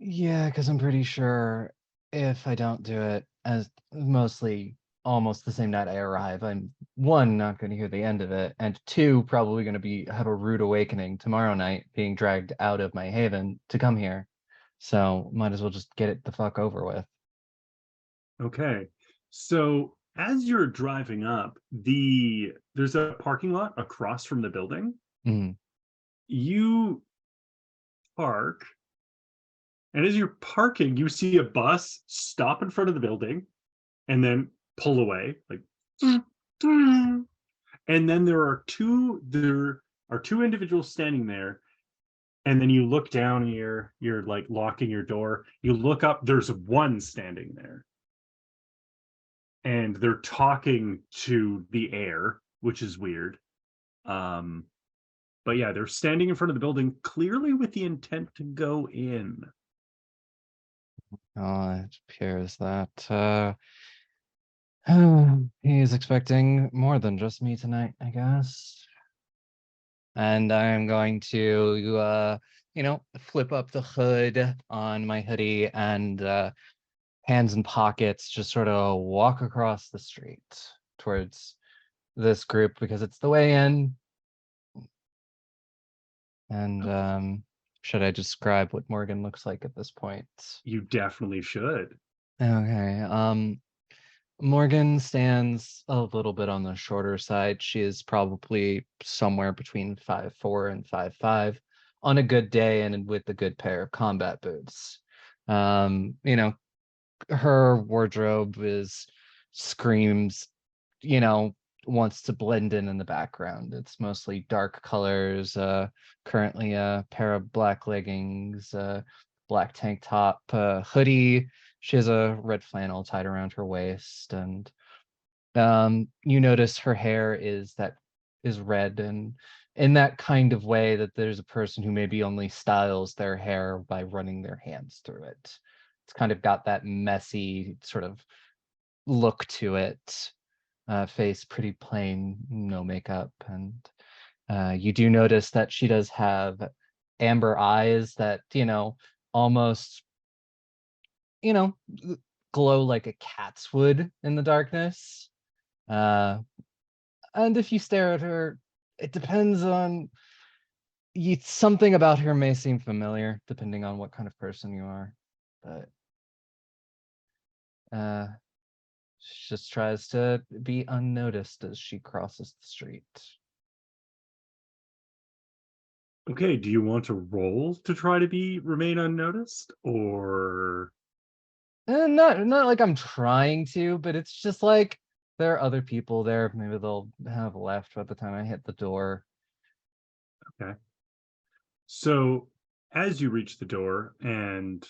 Speaker 2: Yeah, because I'm pretty sure if I don't do it as mostly almost the same night I arrive, I'm 1, not going to hear the end of it, and 2, probably going to have a rude awakening tomorrow night, being dragged out of my haven to come here. So might as well just get it the fuck over with.
Speaker 1: Okay. So as you're driving up, there's a parking lot across from the building. You park, and as you're parking, you see a bus stop in front of the building and then pull away, like, and then there are two individuals standing there. And then you look down, and you're like locking your door. You look up, there's one standing there. And they're talking to the air, which is weird. But But yeah, they're standing in front of the building, clearly with the intent to go in.
Speaker 2: Oh, it appears that he is expecting more than just me tonight, I guess. And I'm going to, flip up the hood on my hoodie and hands in pockets, just sort of walk across the street towards this group because it's the way in. And should I describe what Morgan looks like at this point?
Speaker 1: You definitely should.
Speaker 2: Okay. Morgan stands a little bit on the shorter side. She is probably somewhere between 5'4" and 5'5" on a good day and with a good pair of combat boots. Her wardrobe screams, wants to blend in the background. It's mostly dark colors, currently a pair of black leggings, black tank top, hoodie. She has a red flannel tied around her waist, and you notice her hair is red, and in that kind of way that there's a person who maybe only styles their hair by running their hands through it. It's kind of got that messy sort of look to it. Face pretty plain, no makeup, and you do notice that she does have amber eyes that almost glow like a cat's would in the darkness. And if you stare at her, it depends on something about her may seem familiar depending on what kind of person you are, but she just tries to be unnoticed as she crosses the street.
Speaker 1: Okay, do you want to roll to try to remain unnoticed, or
Speaker 2: Not like I'm trying to, but it's just like there are other people there. Maybe they'll have left by the time I hit the door.
Speaker 1: okay? So as you reach the door, and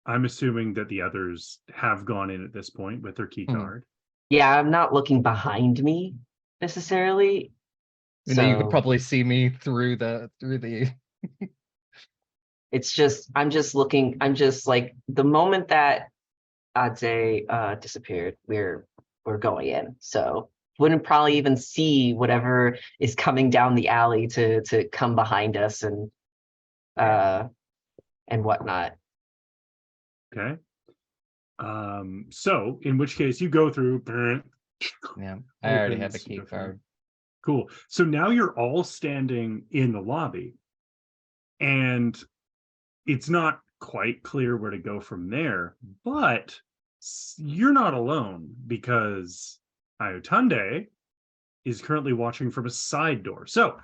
Speaker 1: I'm assuming that the others have gone in at this point with their key card.
Speaker 4: Yeah, I'm not looking behind me necessarily.
Speaker 2: You could probably see me through the
Speaker 4: It's just I'm just like the moment that I'd say disappeared, we're going in. So wouldn't probably even see whatever is coming down the alley to come behind us and whatnot.
Speaker 1: Okay. So in which case you go through.
Speaker 2: Yeah, I already have a key card.
Speaker 1: Cool. So now you're all standing in the lobby, and it's not quite clear where to go from there, but you're not alone because Ayotunde is currently watching from a side door. So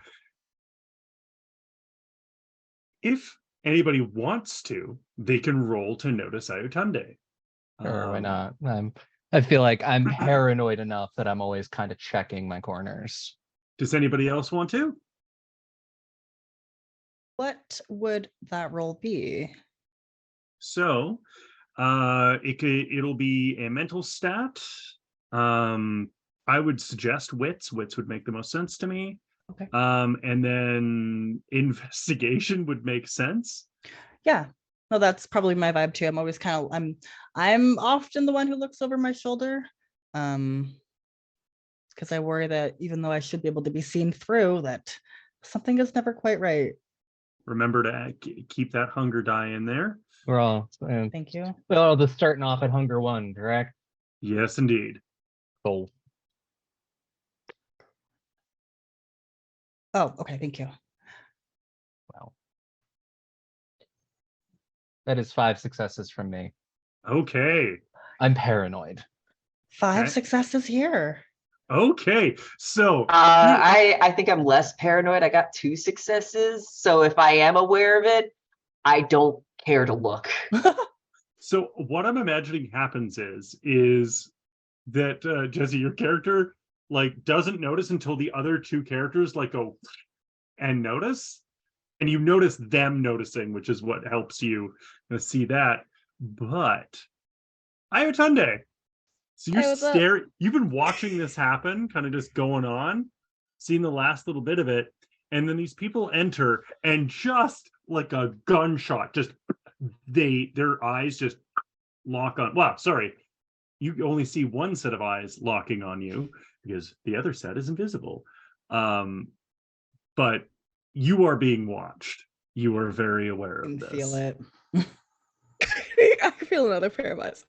Speaker 1: if anybody wants to, they can roll to notice Ayotunde.
Speaker 2: Sure, why not? I feel like I'm paranoid enough that I'm always kind of checking my corners.
Speaker 1: Does anybody else want to?
Speaker 5: What would that role be?
Speaker 1: So it'll be a mental stat. I would suggest wits. Wits would make the most sense to me.
Speaker 5: Okay.
Speaker 1: And then investigation would make sense.
Speaker 5: Yeah. No, that's probably my vibe too. I'm always kind of I'm often the one who looks over my shoulder. Because I worry that even though I should be able to be seen through, that something is never quite right.
Speaker 1: Remember to keep that hunger die in there.
Speaker 2: We're all
Speaker 5: Thank you.
Speaker 2: we're all just starting off at hunger 1, correct?
Speaker 1: Yes, indeed.
Speaker 2: Cool.
Speaker 5: Oh, okay. Thank you.
Speaker 2: Wow. That is 5 successes from me.
Speaker 1: Okay.
Speaker 2: I'm paranoid.
Speaker 5: 5
Speaker 1: Okay.
Speaker 5: successes here.
Speaker 1: Okay. So
Speaker 4: I think I'm less paranoid. I got 2 successes. So if I am aware of it, I don't care to look.
Speaker 1: So what I'm imagining happens is that Jesse, your character doesn't notice until the other 2 characters go and notice, and you notice them noticing, which is what helps you see that. But Ayotunde, so you're staring. You've been watching this happen, kind of just going on, seeing the last little bit of it, and then these people enter, and just like a gunshot, just their eyes just lock on. Wow, sorry. You only see one set of eyes locking on you because the other set is invisible. But you are being watched. You are very aware
Speaker 5: I
Speaker 1: of
Speaker 5: can
Speaker 1: this.
Speaker 5: feel it.
Speaker 3: I feel another pair of eyes.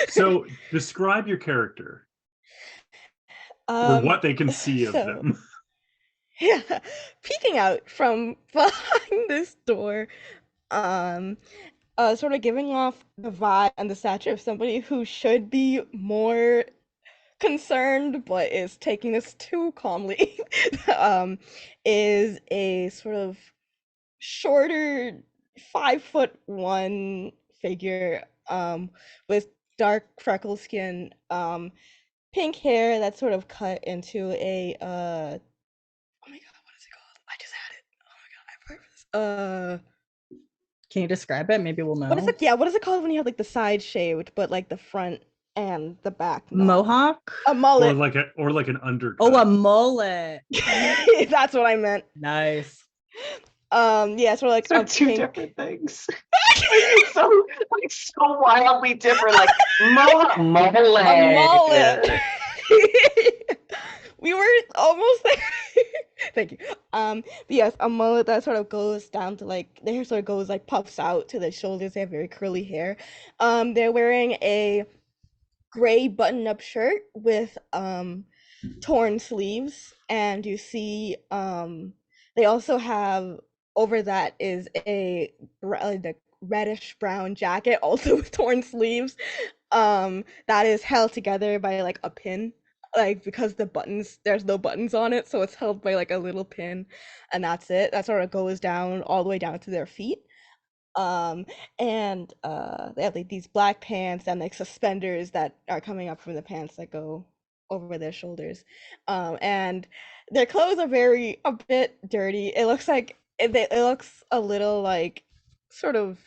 Speaker 1: So describe your character or what they can see of them.
Speaker 3: Yeah, peeking out from behind this door, sort of giving off the vibe and the stature of somebody who should be more concerned but is taking this too calmly, is a sort of shorter 5'1" figure, with dark freckle skin, pink hair that's sort of cut into a oh my god, what is it called? I just had it. Oh my god, I purpose.
Speaker 5: Can you describe it? Maybe we'll know.
Speaker 3: What is it? Yeah, what is it called when you have like the side shaved, but like the front and the back not?
Speaker 5: Mohawk?
Speaker 3: A mullet.
Speaker 1: Or like an undercut.
Speaker 5: Oh, a mullet.
Speaker 3: That's what I meant.
Speaker 5: Nice.
Speaker 3: Yeah, sort of like
Speaker 4: So
Speaker 3: a
Speaker 4: two
Speaker 3: pink.
Speaker 4: different things. It's so wildly different. Like mullet.
Speaker 3: A mullet. We were almost there. Thank you. But yes, a mullet that sort of goes down to like the hair sort of goes like puffs out to the shoulders. They have very curly hair. They're wearing a gray button-up shirt with torn sleeves, and you see they also have over that is a the reddish brown jacket also with torn sleeves, that is held together by like a pin, like because there's no buttons on it, so it's held by like a little pin, and that's it. That sort of goes down all the way down to their feet. And they have like these black pants and like suspenders that are coming up from the pants that go over their shoulders. And their clothes are a bit dirty. It looks like it looks a little like sort of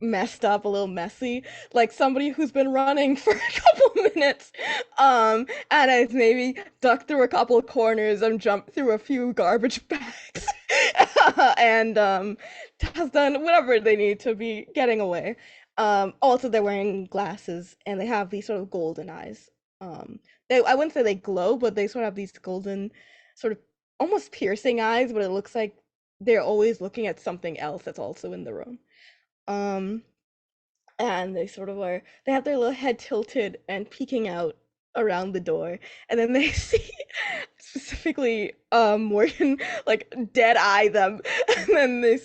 Speaker 3: messed up, a little messy, like somebody who's been running for a couple minutes, and has maybe ducked through a couple of corners and jumped through a few garbage bags, and has done whatever they need to be getting away. Also, they're wearing glasses and they have these sort of golden eyes. I wouldn't say they glow, but they sort of have these golden, sort of almost piercing eyes, but it looks like they're always looking at something else that's also in the room. And they have their little head tilted and peeking out around the door, and then they see specifically Morgan like dead eye them, and then they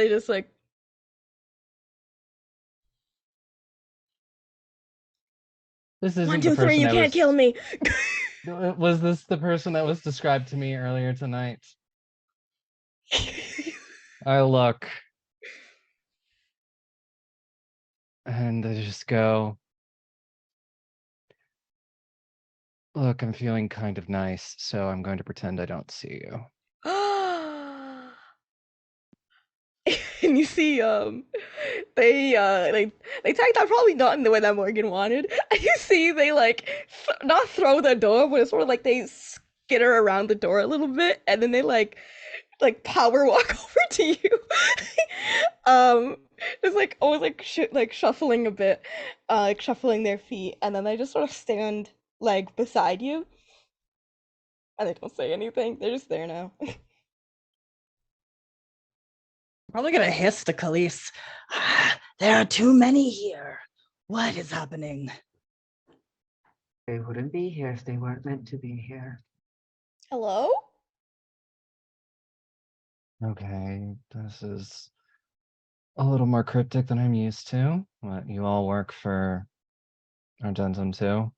Speaker 3: just like,
Speaker 2: This isn't
Speaker 3: 1,
Speaker 2: the
Speaker 3: 2, 3,
Speaker 2: person
Speaker 3: you
Speaker 2: that
Speaker 3: can't kill me.
Speaker 2: Was this the person that was described to me earlier tonight? I look. And I just go, look, I'm feeling kind of nice, so I'm going to pretend I don't see you.
Speaker 3: And you see they tagged out probably not in the way that Morgan wanted. And you see they like not throw the door, but it's sort of like they skitter around the door a little bit, and then they like power walk over to you. It's like always like shuffling a bit, like shuffling their feet, and then they just sort of stand like beside you, and they don't say anything. They're just there now.
Speaker 5: Probably gonna hiss to Khalees. There are too many here. What is happening?
Speaker 4: They wouldn't be here if they weren't meant to be here.
Speaker 3: Hello?
Speaker 2: Okay, this is a little more cryptic than I'm used to. What, you all work for Argentum too?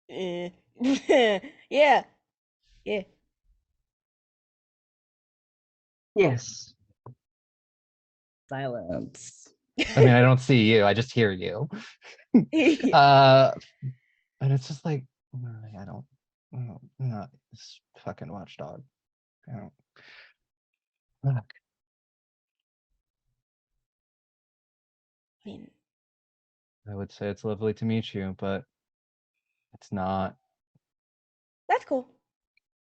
Speaker 3: Yeah. Yeah.
Speaker 4: Yes.
Speaker 5: Silence.
Speaker 2: I mean, I don't see you, I just hear you. And it's just like, I don't, I'm not this fucking watchdog. I don't. Fuck.
Speaker 3: I mean,
Speaker 2: I would say it's lovely to meet you, but it's not.
Speaker 3: that's cool.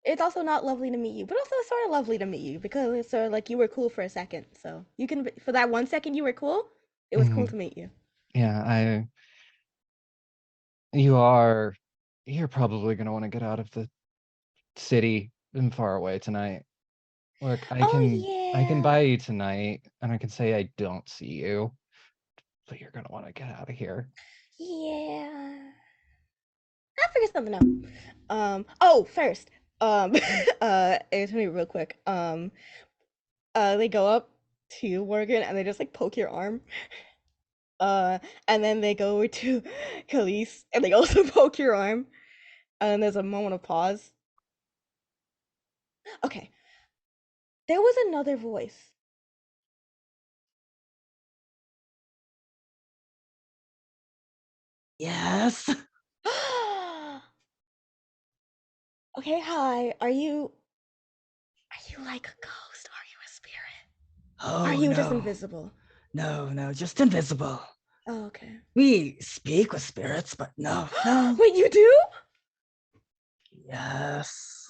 Speaker 3: it's also not lovely to meet you, but also sort of lovely to meet you because it's sort of like you were cool for a second. So you can, for that 1 second you were cool, it was cool
Speaker 2: Mhm.
Speaker 3: to meet you.
Speaker 2: Yeah, you're probably gonna want to get out of the city and far away tonight. Look,
Speaker 3: Oh
Speaker 2: I can
Speaker 3: yeah.
Speaker 2: buy you tonight, and I can say I don't see you, but you're gonna want to get out of here.
Speaker 3: Yeah. I'll figure something out. Oh, first, Anthony, real quick. They go up to Morgan and they just like poke your arm. And then they go over to Khalees and they also poke your arm. And then there's a moment of pause. Okay, there was another voice.
Speaker 5: Yes.
Speaker 3: Okay, hi. Are you like a ghost? Are you a spirit? Are
Speaker 5: Oh
Speaker 3: you just
Speaker 5: no.
Speaker 3: invisible?
Speaker 5: No, just invisible.
Speaker 3: Oh, okay.
Speaker 5: We speak with spirits, but no.
Speaker 3: Wait, you do?
Speaker 5: Yes.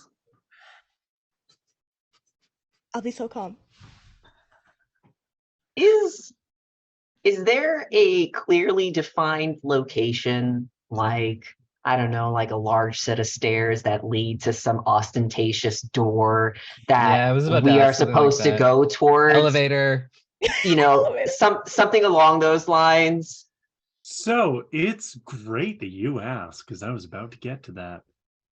Speaker 3: I'll be so calm.
Speaker 4: Is there a clearly defined location, like, I don't know, like a large set of stairs that lead to some ostentatious door that
Speaker 2: Yeah, I was about to
Speaker 4: we are
Speaker 2: ask something like
Speaker 4: supposed to
Speaker 2: that.
Speaker 4: go towards?
Speaker 2: Elevator.
Speaker 3: Elevator.
Speaker 4: Something along those lines.
Speaker 1: So it's great that you asked, because I was about to get to that.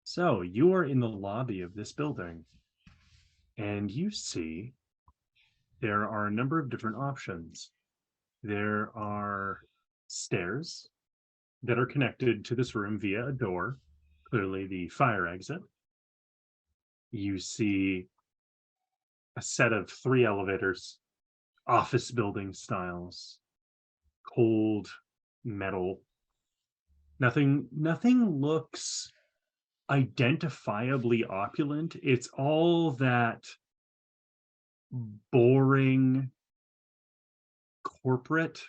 Speaker 1: So you are in the lobby of this building, and you see there are a number of different options. There are stairs that are connected to this room via a door, clearly the fire exit. You see a set of 3 elevators, office building styles, cold metal. Nothing looks identifiably opulent. It's all that boring corporate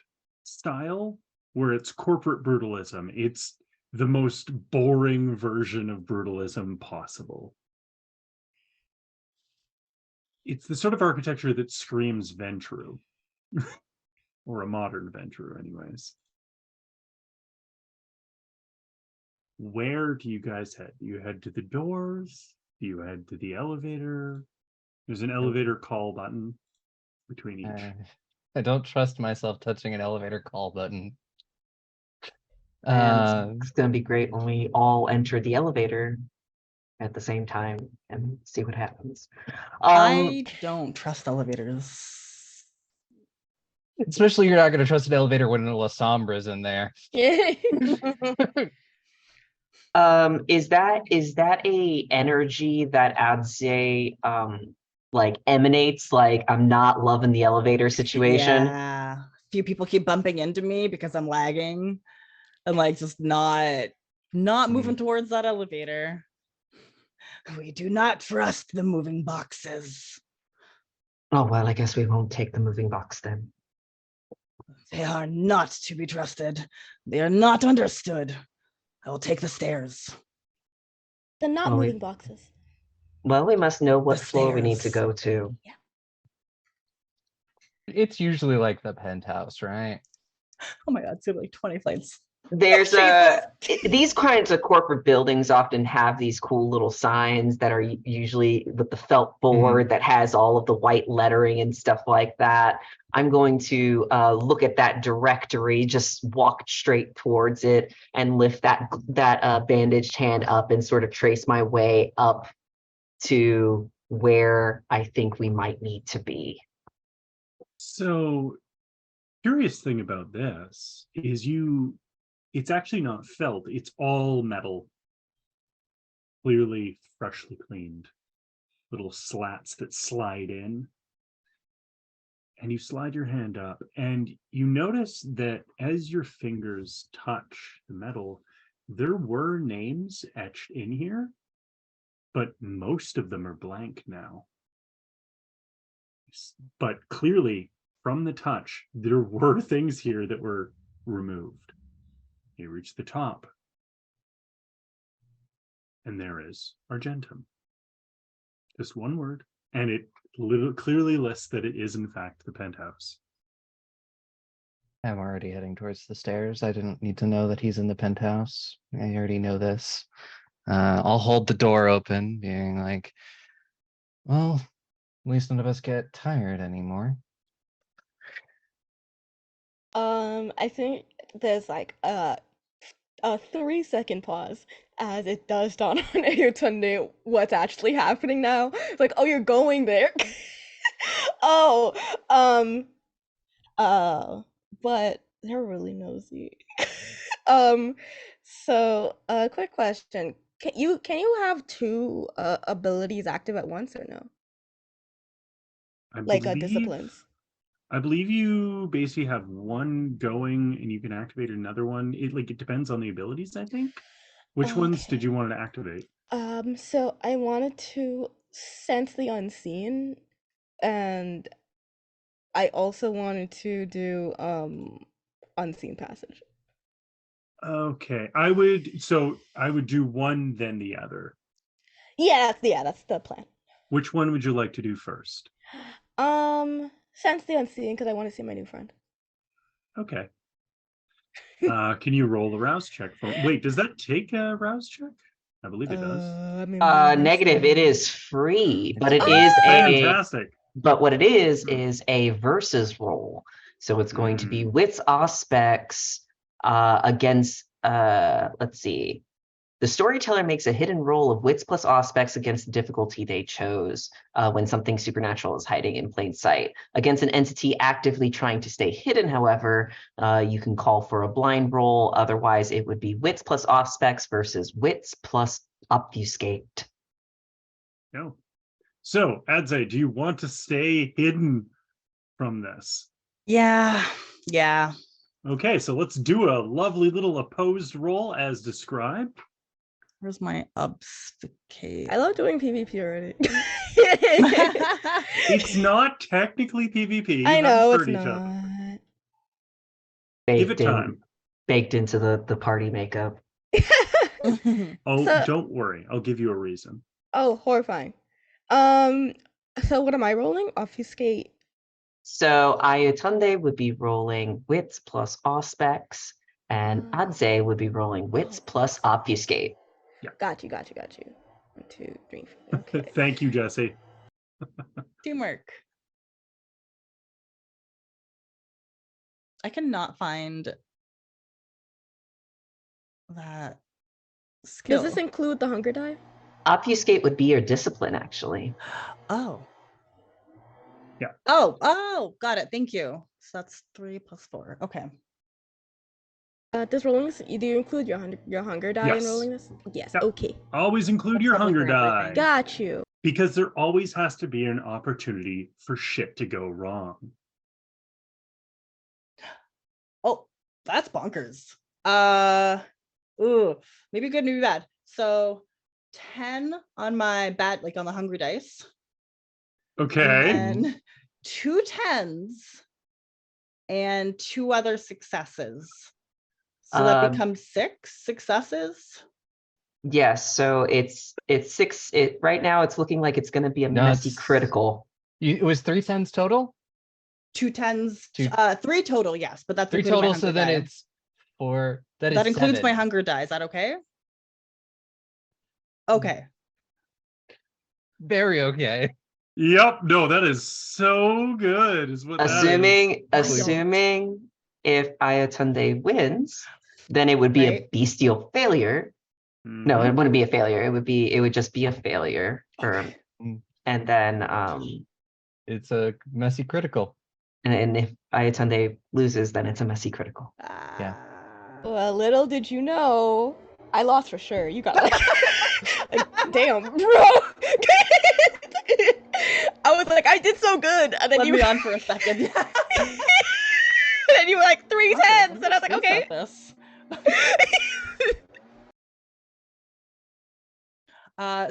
Speaker 1: style where it's corporate brutalism. It's the most boring version of brutalism possible. It's the sort of architecture that screams Ventrue, or a modern Ventrue, anyways. Where do you guys head? Do you head to the doors? Do you head to the elevator? There's an elevator call button between each.
Speaker 2: I don't trust myself touching an elevator call button.
Speaker 4: And it's gonna be great when we all enter the elevator at the same time and see what happens.
Speaker 5: I don't trust elevators.
Speaker 2: Especially you're not going to trust an elevator when La Sombra's in there.
Speaker 3: Yeah.
Speaker 4: Is that a energy that adds a like emanates, like I'm not loving the elevator situation?
Speaker 5: Yeah. Few people keep bumping into me because I'm lagging and like just not moving towards that elevator. We do not trust the moving boxes.
Speaker 4: Oh well, I guess we won't take the moving box then.
Speaker 5: They are not to be trusted. They are not understood. I will take the stairs.
Speaker 3: The not
Speaker 4: Well,
Speaker 3: moving boxes.
Speaker 4: we must know what
Speaker 5: The
Speaker 4: floor we need to
Speaker 5: stairs.
Speaker 4: go to.
Speaker 2: It's usually like the penthouse, right?
Speaker 5: Oh my god, it's like 20 flights.
Speaker 4: There's
Speaker 3: Jesus.
Speaker 4: these kinds of corporate buildings often have these cool little signs that are usually with the felt board that has all of the white lettering and stuff like that. I'm going to look at that directory, just walk straight towards it and lift that bandaged hand up and sort of trace my way up to where I think we might need to be.
Speaker 1: So, curious thing about this is it's actually not felt, it's all metal. Clearly freshly cleaned. Little slats that slide in. And you slide your hand up, and you notice that as your fingers touch the metal, there were names etched in here, but most of them are blank now. But clearly, from the touch, there were things here that were removed. You reach the top, and there is Argentum. Just one word. And it clearly lists that it is, in fact, the penthouse.
Speaker 2: I'm already heading towards the stairs. I didn't need to know that he's in the penthouse. I already know this. I'll hold the door open, being like, well, at least none of us get tired anymore.
Speaker 3: I think there's like a 3-second pause as it does dawn on Ayotunde what's actually happening now. It's like, oh, you're going there. Oh, but they're really nosy. So quick question. Can you have two abilities active at once or no?
Speaker 1: I
Speaker 3: Like
Speaker 1: believe,
Speaker 3: disciplines.
Speaker 1: I believe you basically have one going and you can activate another one. It depends on the abilities, I think. Which ones did
Speaker 3: Okay.
Speaker 1: you want to activate?
Speaker 3: So I wanted to sense the unseen, and I also wanted to do unseen passage.
Speaker 1: Okay. I would do one, then the other.
Speaker 3: Yeah, that's the plan.
Speaker 1: Which one would you like to do first?
Speaker 3: Sense the unseen because I want to see my new friend.
Speaker 1: Okay. Can you roll a rouse check for? Wait, does that take a rouse check? I believe it does.
Speaker 3: Let me move
Speaker 4: Negative. It
Speaker 3: inside.
Speaker 4: is free, but
Speaker 2: It's
Speaker 4: it is
Speaker 1: Fantastic.
Speaker 4: but what it is a versus roll. So it's going to be wits aspects against let's see. The storyteller makes a hidden roll of wits plus aspects against the difficulty they chose when something supernatural is hiding in plain sight. Against an entity actively trying to stay hidden, however, you can call for a blind roll. Otherwise, it would be wits plus aspects versus wits plus obfuscate.
Speaker 1: No. So, Adze, do you want to stay hidden from this?
Speaker 5: Yeah.
Speaker 1: Okay, so let's do a lovely little opposed roll as described.
Speaker 5: Where's my obfuscate?
Speaker 3: I love doing PvP already.
Speaker 1: It's not technically PvP. You
Speaker 3: I
Speaker 1: haven't
Speaker 3: know it's
Speaker 1: hurt each other.
Speaker 3: not.
Speaker 1: Give it time.
Speaker 4: Baked into the party makeup.
Speaker 1: Oh,
Speaker 3: So-
Speaker 1: don't worry. I'll give you a reason.
Speaker 3: Oh, horrifying. So what am I rolling? Obfuscate.
Speaker 4: So Ayatunde would be rolling wits plus aspects, and Adze would be rolling wits plus obfuscate.
Speaker 3: Got you. 1, 2, 3, 4. Okay.
Speaker 1: Thank you, Jesse.
Speaker 5: Teamwork. I cannot find that skill.
Speaker 3: Does this include the hunger die?
Speaker 4: Obfuscate would be your discipline, actually.
Speaker 5: Oh.
Speaker 1: Yeah.
Speaker 5: Oh, got it. Thank you. So that's 3 plus 4. Okay.
Speaker 3: Does rolling this, do you include your hunger die in
Speaker 1: Yes.
Speaker 3: rolling this? Yes.
Speaker 1: Yep.
Speaker 3: Okay.
Speaker 1: Always include
Speaker 5: That's
Speaker 1: your
Speaker 5: probably
Speaker 1: hunger
Speaker 5: for
Speaker 1: die.
Speaker 5: everything.
Speaker 3: Got you.
Speaker 1: Because there always has to be an opportunity for shit to go wrong.
Speaker 5: Oh, that's bonkers. Ooh, maybe good, maybe bad. So 10 on my bad, like on the hungry dice.
Speaker 1: Okay.
Speaker 5: And then 2 10s and 2 other successes. So that becomes 6 successes.
Speaker 4: Yes, so it's 6. Right now it's looking like it's going to be a messy
Speaker 2: it's-
Speaker 4: critical.
Speaker 2: It was 3 10s total?
Speaker 5: 2 10s,
Speaker 2: Two-
Speaker 5: 3 total, yes, but that's
Speaker 2: 3
Speaker 5: including my
Speaker 2: total, so
Speaker 5: hunger
Speaker 2: then
Speaker 5: die.
Speaker 2: it's 4. That
Speaker 5: includes my
Speaker 2: seven.
Speaker 5: hunger die. Is that okay? Okay.
Speaker 2: Very okay.
Speaker 1: Yep. No, that is so good. Is what that is.
Speaker 4: Assuming if Ayatunde wins, then it would be a
Speaker 5: Right.
Speaker 4: bestial failure. No,
Speaker 1: Mhm.
Speaker 4: it wouldn't be a failure. It would just be a failure.
Speaker 5: Okay.
Speaker 4: And then
Speaker 2: It's a messy critical.
Speaker 4: and if Ayatunde loses, then it's a messy critical.
Speaker 2: Yeah.
Speaker 3: Well, little did you know, I lost for sure. You got like, like damn, bro. I was like, I did so good, and then
Speaker 5: Let
Speaker 3: you
Speaker 5: me on for a second. Yeah.
Speaker 3: and then you were like 3 10s, and I was like, okay.
Speaker 5: This.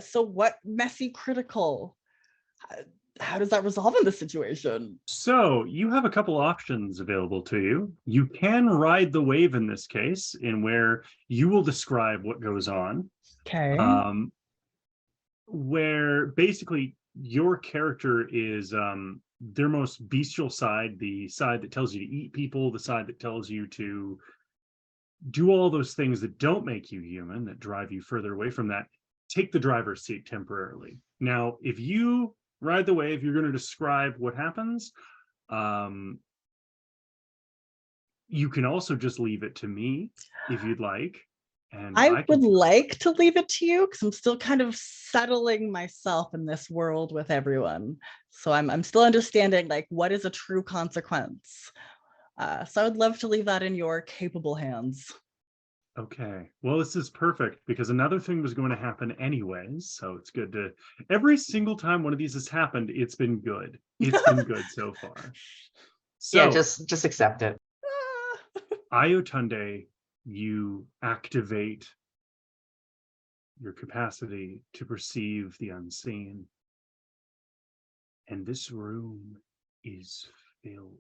Speaker 5: So what messy critical? How does that resolve in this situation?
Speaker 1: So you have a couple options available to you. You can ride the wave in this case, in where you will describe what goes on.
Speaker 5: Okay.
Speaker 1: where basically your character is their most bestial side, the side that tells you to eat people, the side that tells you to do all those things that don't make you human, that drive you further away from that, take the driver's seat temporarily. Now, if you ride the wave, you're going to describe what happens. You can also just leave it to me if you'd like. And
Speaker 5: I
Speaker 1: can
Speaker 5: would like to leave it to you because I'm still kind of settling myself in this world with everyone. So I'm still understanding like what is a true consequence. So I would love to leave that in your capable hands.
Speaker 1: Okay, well, this is perfect because another thing was going to happen anyways. So it's good to, every single time one of these has happened, it's been good. It's been good so far. So
Speaker 4: Yeah, just accept it.
Speaker 1: Ayotunde, you activate your capacity to perceive the unseen. And this room is filled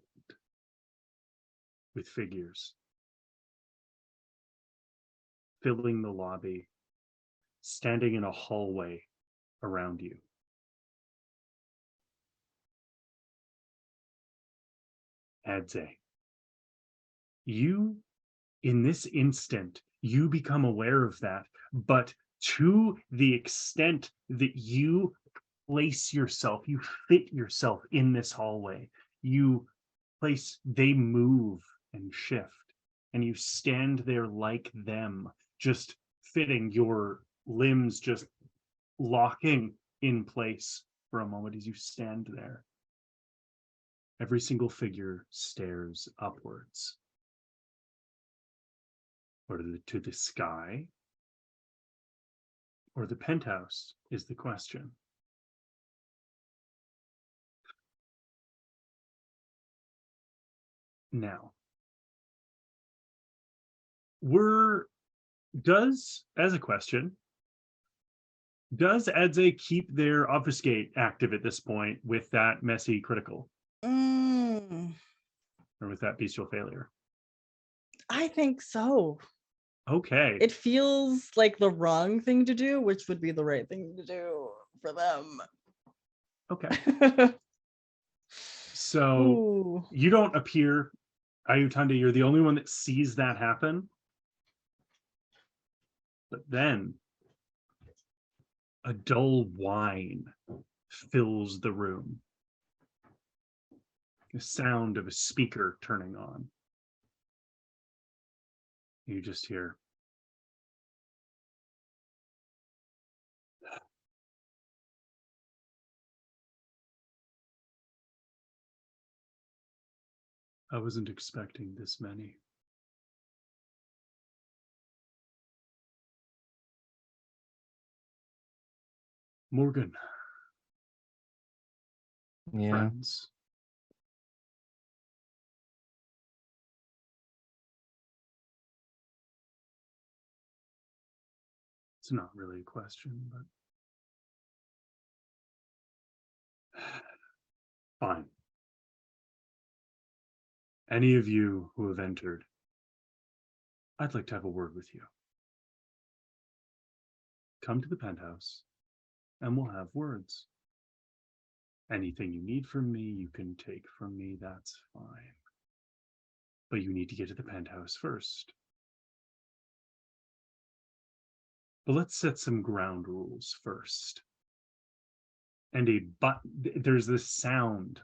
Speaker 1: with figures, filling the lobby, standing in a hallway around you. Adze, you, in this instant, you become aware of that, but to the extent that you place yourself, you fit yourself in this hallway, they move and shift, and you stand there like them, just fitting, your limbs just locking in place for a moment as you stand there. Every single figure stares upwards, or to the sky, or the penthouse is the question. Now, does Adze keep their obfuscate active at this point with that messy critical? Or with that bestial failure?
Speaker 5: I think so.
Speaker 1: Okay.
Speaker 5: It feels like the wrong thing to do, which would be the right thing to do for them.
Speaker 1: Okay. So
Speaker 5: Ooh.
Speaker 1: you don't appear, Ayotunde, you're the only one that sees that happen. But then a dull whine fills the room. The sound of a speaker turning on. You just hear, I wasn't expecting this many. Morgan.
Speaker 2: Yeah.
Speaker 1: Friends. It's not really a question, but fine. Any of you who have entered, I'd like to have a word with you. Come to the penthouse and we'll have words. Anything you need from me, you can take from me, that's fine. But you need to get to the penthouse first. But let's set some ground rules first. And there's this sound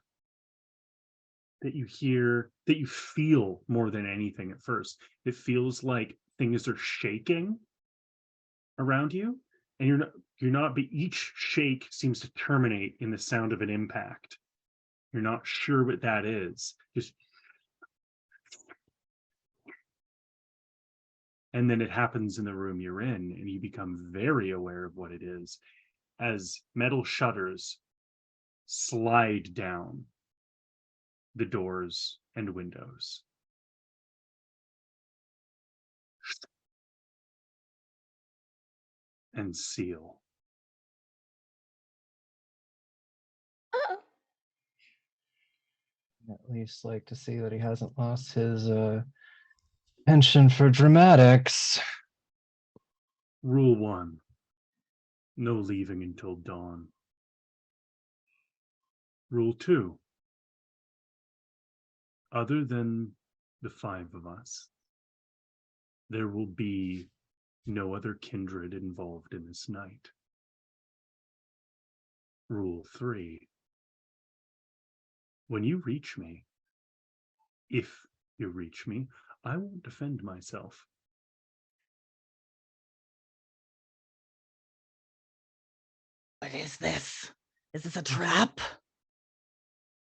Speaker 1: that you hear, that you feel more than anything at first. It feels like things are shaking around you, and you're not, but each shake seems to terminate in the sound of an impact. You're not sure what that is. And then it happens in the room you're in, and you become very aware of what it is as metal shutters slide down the doors and windows. And seal.
Speaker 2: At least like to see that he hasn't lost his penchant for dramatics.
Speaker 1: Rule 1. No leaving until dawn. Rule 2. Other than the 5 of us, there will be no other kindred involved in this night. Rule 3. When you reach me, if you reach me, I won't defend myself.
Speaker 5: What is this? Is this a trap?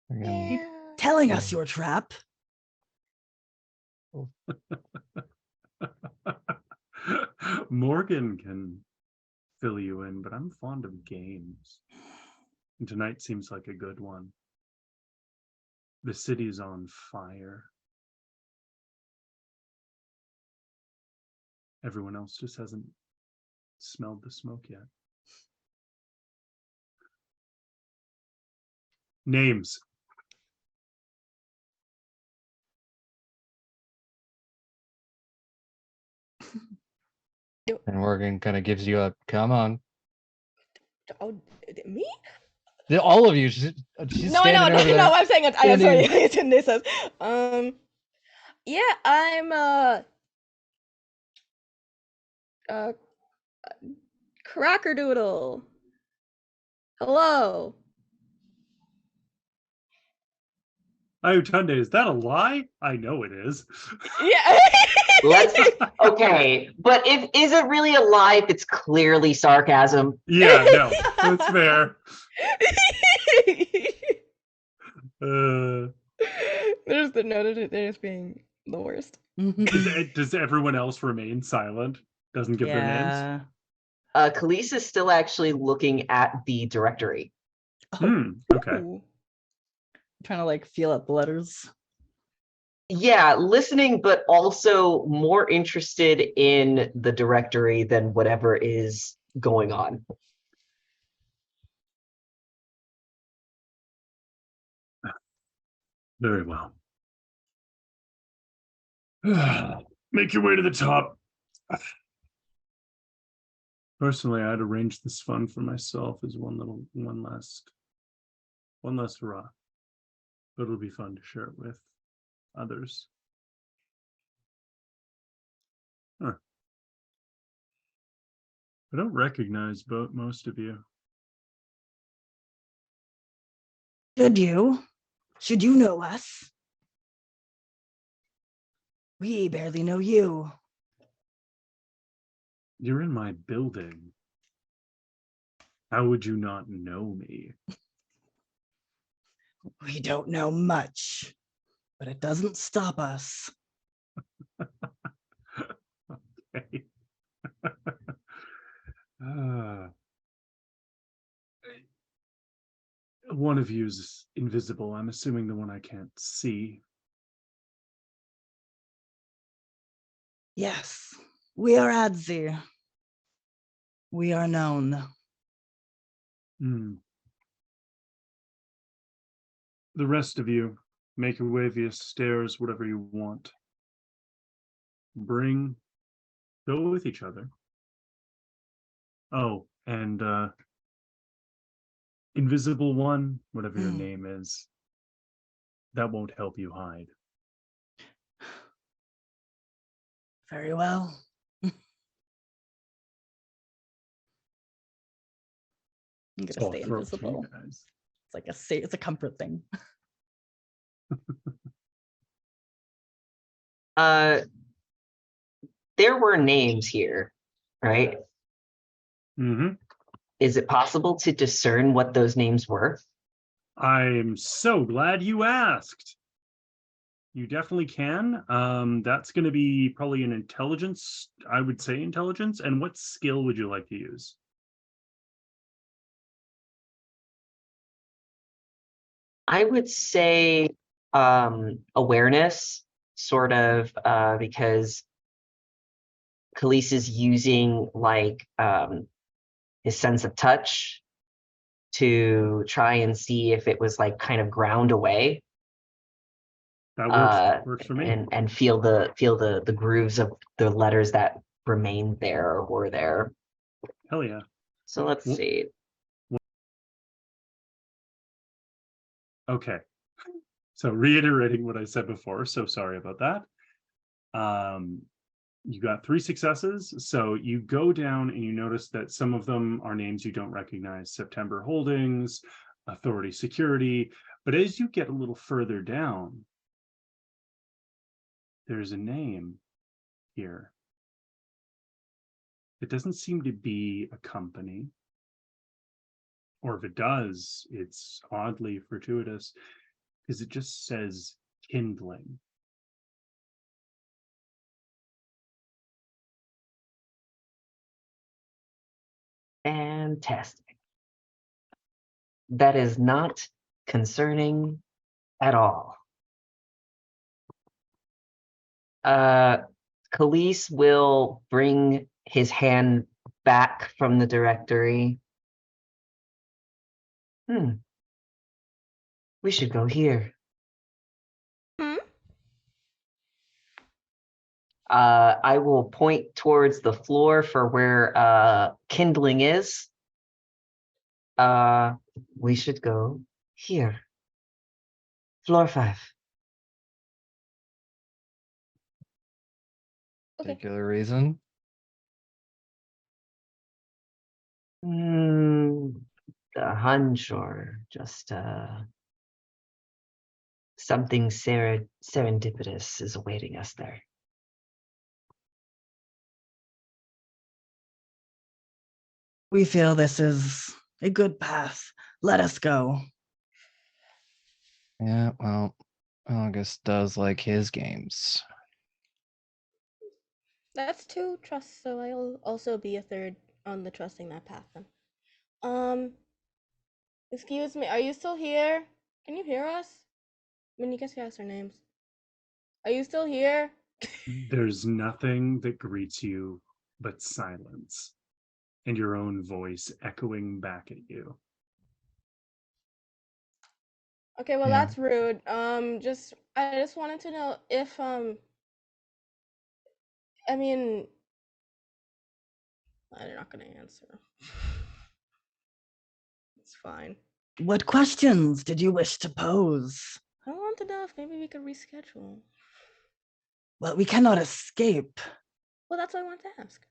Speaker 2: Again,
Speaker 3: Yeah.
Speaker 5: Telling us your trap?
Speaker 1: Morgan can fill you in, but I'm fond of games. And tonight seems like a good one. The city's on fire. Everyone else just hasn't smelled the smoke yet. Names.
Speaker 2: and Morgan kind of gives you a come on.
Speaker 3: Oh, me?
Speaker 2: All of you. She's
Speaker 3: No, I know.
Speaker 2: standing over there.
Speaker 3: No, I'm saying it. I'm sorry.
Speaker 2: standing-
Speaker 3: It's in this. Yeah, I'm Crackerdoodle. Hello.
Speaker 1: Tunde, is that a lie? I know it is.
Speaker 3: Yeah.
Speaker 4: Let's okay, but is it really a lie if it's clearly sarcasm?
Speaker 1: Yeah, no, that's fair.
Speaker 3: There's the note. They're just being the worst.
Speaker 1: Does everyone else remain silent? Doesn't give their names?
Speaker 4: Khalees is still actually looking at the directory.
Speaker 1: Okay.
Speaker 3: Ooh.
Speaker 5: Trying to like feel out the letters.
Speaker 4: Yeah, listening, but also more interested in the directory than whatever is going on.
Speaker 1: Very well. Make your way to the top. Personally, I'd arrange this fun for myself as one last hurrah. But it'll be fun to share it with others. Huh. I don't recognize most of you.
Speaker 5: Should you? Should you know us? We barely know you.
Speaker 1: You're in my building. How would you not know me?
Speaker 5: We don't know much, but it doesn't stop us.
Speaker 1: Okay. One of you's invisible. I'm assuming the one I can't see.
Speaker 5: Yes, we are Adzi. We are known.
Speaker 1: The rest of you, make your way via stairs, whatever you want. Go with each other. Oh, and Invisible One, whatever your name is, that won't help you hide.
Speaker 5: Very well. I'm gonna
Speaker 1: So I'll
Speaker 5: stay
Speaker 1: throw it to you
Speaker 5: invisible.
Speaker 1: guys.
Speaker 5: It's like it's a comfort thing.
Speaker 4: There were names here, right?
Speaker 1: Mm-hmm.
Speaker 4: Is it possible to discern what those names were?
Speaker 1: I'm so glad you asked. You definitely can. That's going to be probably an intelligence. I would say intelligence. And what skill would you like to use?
Speaker 4: I would say awareness, sort of, because Khalees is using like his sense of touch to try and see if it was like kind of ground away.
Speaker 1: That works for me.
Speaker 4: And feel the grooves of the letters that remained there or were there.
Speaker 1: Hell yeah.
Speaker 4: So let's
Speaker 1: Well-
Speaker 4: see.
Speaker 1: Okay. So reiterating what I said before, so sorry about that. You got 3 successes. So you go down and you notice that some of them are names you don't recognize. September Holdings, Authority Security. But as you get a little further down, there's a name here. It doesn't seem to be a company. Or if it does, it's oddly fortuitous because it just says kindling.
Speaker 4: Fantastic. That is not concerning at all. Khalees will bring his hand back from the directory. We should go here.
Speaker 3: Hmm?
Speaker 4: I will point towards the floor for where kindling is. We should go here. Floor 5.
Speaker 3: Okay.
Speaker 2: Particular reason?
Speaker 4: A hunch or just something serendipitous is awaiting us there.
Speaker 5: We feel this is a good path. Let us go.
Speaker 2: Yeah, well, August does like his games.
Speaker 3: That's 2 trusts, so I'll also be a 3rd on the trusting that path then. Excuse me, are you still here? Can you hear us? I mean, you guys can ask our names. Are you still here?
Speaker 1: There's nothing that greets you but silence and your own voice echoing back at you.
Speaker 3: Okay, well
Speaker 2: Yeah.
Speaker 3: that's rude. I just wanted to know if I mean, they're not gonna answer. It's fine.
Speaker 5: What questions did you wish to pose?
Speaker 3: I want to know if maybe we could reschedule.
Speaker 5: Well, we cannot escape.
Speaker 3: Well, that's what I wanted to ask.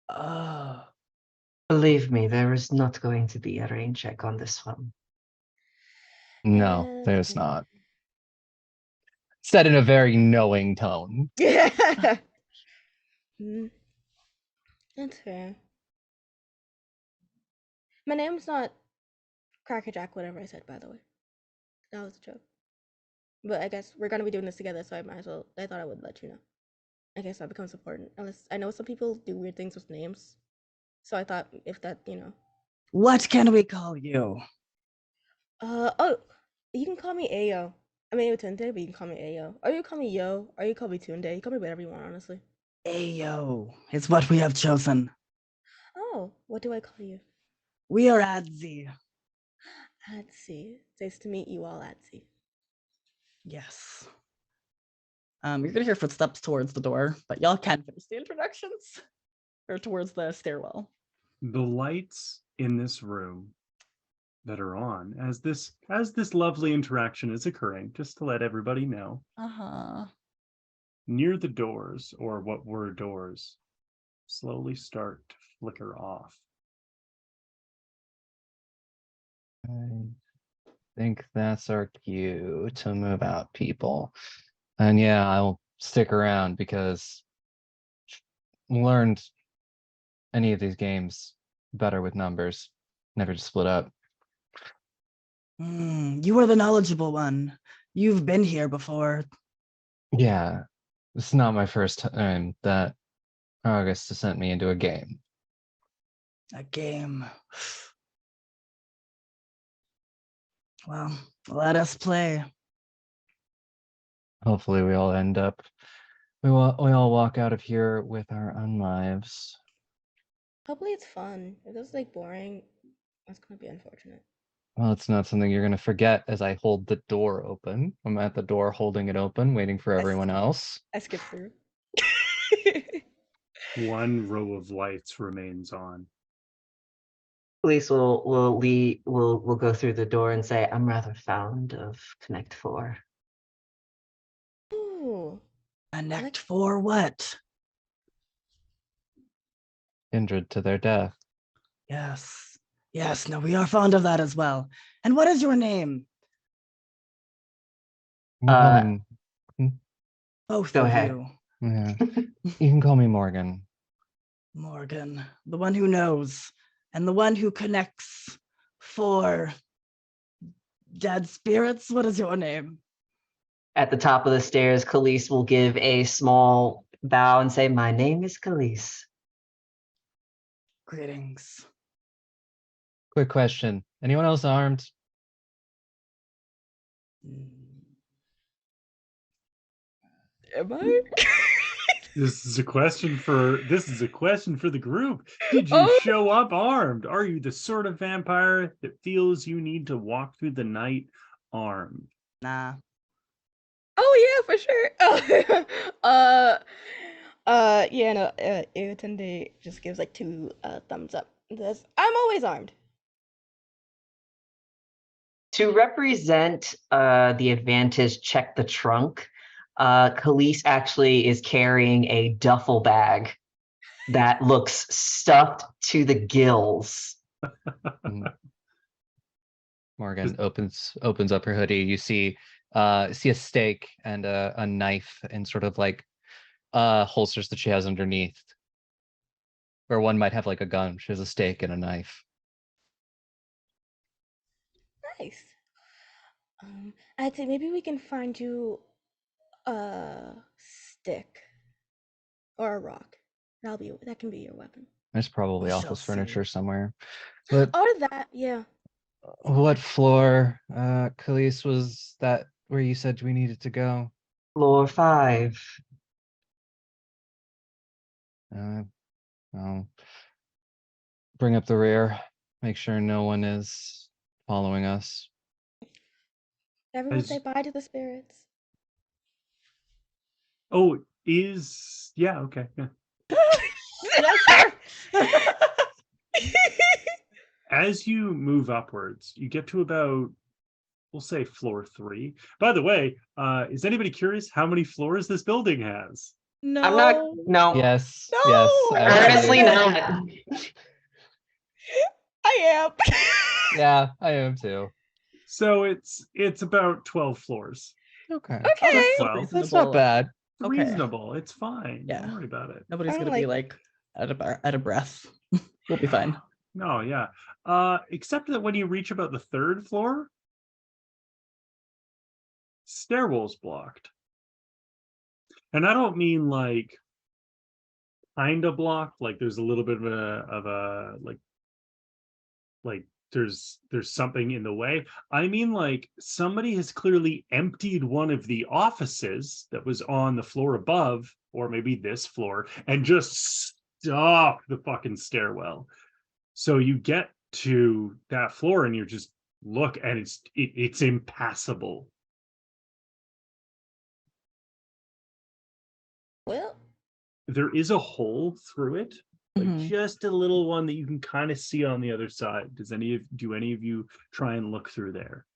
Speaker 5: Oh.
Speaker 4: Believe me, there is not going to be a rain check on this one.
Speaker 2: No, there's not. Said in a very knowing tone.
Speaker 3: Yeah. That's fair. My name's not Crackerjack, whatever I said, by the way. That was a joke. But I guess we're gonna be doing this together, so I might as well. I thought I would let you know. I guess that becomes important. Unless I know some people do weird things with names, so I thought if that,
Speaker 5: What can we call you?
Speaker 3: Oh, you can call me Ayo. I mean Tunde, but you can call me Ayo. Or you call me Yo, or you call me Tunde. You call me whatever you want, honestly.
Speaker 5: Ayo is what we have chosen.
Speaker 3: Oh, what do I call you?
Speaker 5: We are Adzi.
Speaker 3: Adsy. Nice to meet you all, Adsy.
Speaker 5: Yes. You're gonna hear footsteps towards the door, but y'all can finish the introductions. Or towards the stairwell.
Speaker 1: The lights in this room that are on as this lovely interaction is occurring, just to let everybody know, near the doors, or what were doors, slowly start to flicker off.
Speaker 2: I think that's our cue to move out, people. And yeah, I'll stick around because learned any of these games better with numbers, never to split up.
Speaker 5: You are the knowledgeable one. You've been here before.
Speaker 2: Yeah, it's not my first time that August has sent me into a game.
Speaker 5: A game. Well, let us play.
Speaker 2: Hopefully we all end up, we all walk out of here with our unlives.
Speaker 3: Hopefully it's fun. If it's like boring, that's gonna be unfortunate.
Speaker 2: Well, it's not something you're going to forget as I hold the door open. I'm at the door holding it open, waiting for everyone else.
Speaker 3: I skipped through.
Speaker 1: One row of lights remains on.
Speaker 4: Police will go through the door and say, "I'm rather fond of Connect 4."
Speaker 3: Ooh.
Speaker 5: Connect for what?
Speaker 2: Kindred to their death.
Speaker 5: Yes. Yes, no, we are fond of that as well. And what is your name?
Speaker 2: You can call me,
Speaker 5: Both
Speaker 4: Go
Speaker 5: of
Speaker 4: ahead.
Speaker 5: you.
Speaker 2: yeah. You can call me Morgan.
Speaker 5: Morgan, the one who knows, and the one who connects for dead spirits. What is your name?
Speaker 4: At the top of the stairs, Khalees will give a small bow and say, "My name is Khalees."
Speaker 5: Greetings.
Speaker 2: Quick question. Anyone else armed?
Speaker 3: Am I?
Speaker 1: This is a question for the group. Did you
Speaker 3: Oh.
Speaker 1: show up armed? Are you the sort of vampire that feels you need to walk through the night armed?
Speaker 5: Nah.
Speaker 3: Oh yeah, for sure. Yeah, no. Irritande just gives like two thumbs up. And says, "I'm always armed."
Speaker 4: To represent the advantage, check the trunk. Khalees actually is carrying a duffel bag that looks stuffed to the gills.
Speaker 2: Mm. Morgan opens up her hoodie. You see a stake and a knife and sort of like holsters that she has underneath. Where one might have like a gun, she has a stake and a knife.
Speaker 3: Nice. I'd say maybe we can find you a stick or a rock. That can be your weapon.
Speaker 2: There's probably
Speaker 5: We shall
Speaker 2: office
Speaker 5: see.
Speaker 2: furniture somewhere. But
Speaker 3: Or that, yeah.
Speaker 2: what floor, Khalees, was that where you said we needed to go?
Speaker 4: Floor 5.
Speaker 2: I'll bring up the rear, make sure no one is following us.
Speaker 3: Everyone
Speaker 1: As-
Speaker 3: say bye to the spirits.
Speaker 1: Oh, yeah, okay. Yeah.
Speaker 5: Yes, sir.
Speaker 1: As you move upwards, you get to about, we'll say floor 3. By the way, is anybody curious how many floors this building has?
Speaker 5: No.
Speaker 4: I'm not. No.
Speaker 2: Yes,
Speaker 3: No!
Speaker 2: yes.
Speaker 4: Earnestly
Speaker 2: absolutely.
Speaker 4: not.
Speaker 3: I am.
Speaker 2: Yeah, I am too.
Speaker 1: So it's about 12 floors.
Speaker 2: Okay.
Speaker 5: Oh,
Speaker 3: Okay.
Speaker 5: that's still
Speaker 1: Well,
Speaker 2: That's
Speaker 5: reasonable.
Speaker 2: not bad.
Speaker 5: Okay.
Speaker 1: Reasonable. It's fine.
Speaker 5: Yeah.
Speaker 1: Don't worry about it.
Speaker 5: Nobody's
Speaker 3: I don't
Speaker 5: gonna be
Speaker 3: like-
Speaker 5: like out of breath. We'll be fine.
Speaker 1: No, yeah. Except that when you reach about the 3rd floor, stairwell's blocked. And I don't mean like kind of blocked, like there's a little bit of a like there's something in the way. I mean like somebody has clearly emptied one of the offices that was on the floor above, or maybe this floor, and just stopped the fucking stairwell. So you get to that floor and you're just look, and it's impassable.
Speaker 3: Well,
Speaker 1: There is a hole through it, like
Speaker 5: Mhm.
Speaker 1: just a little one that you can kind of see on the other side. Do any of you try and look through there?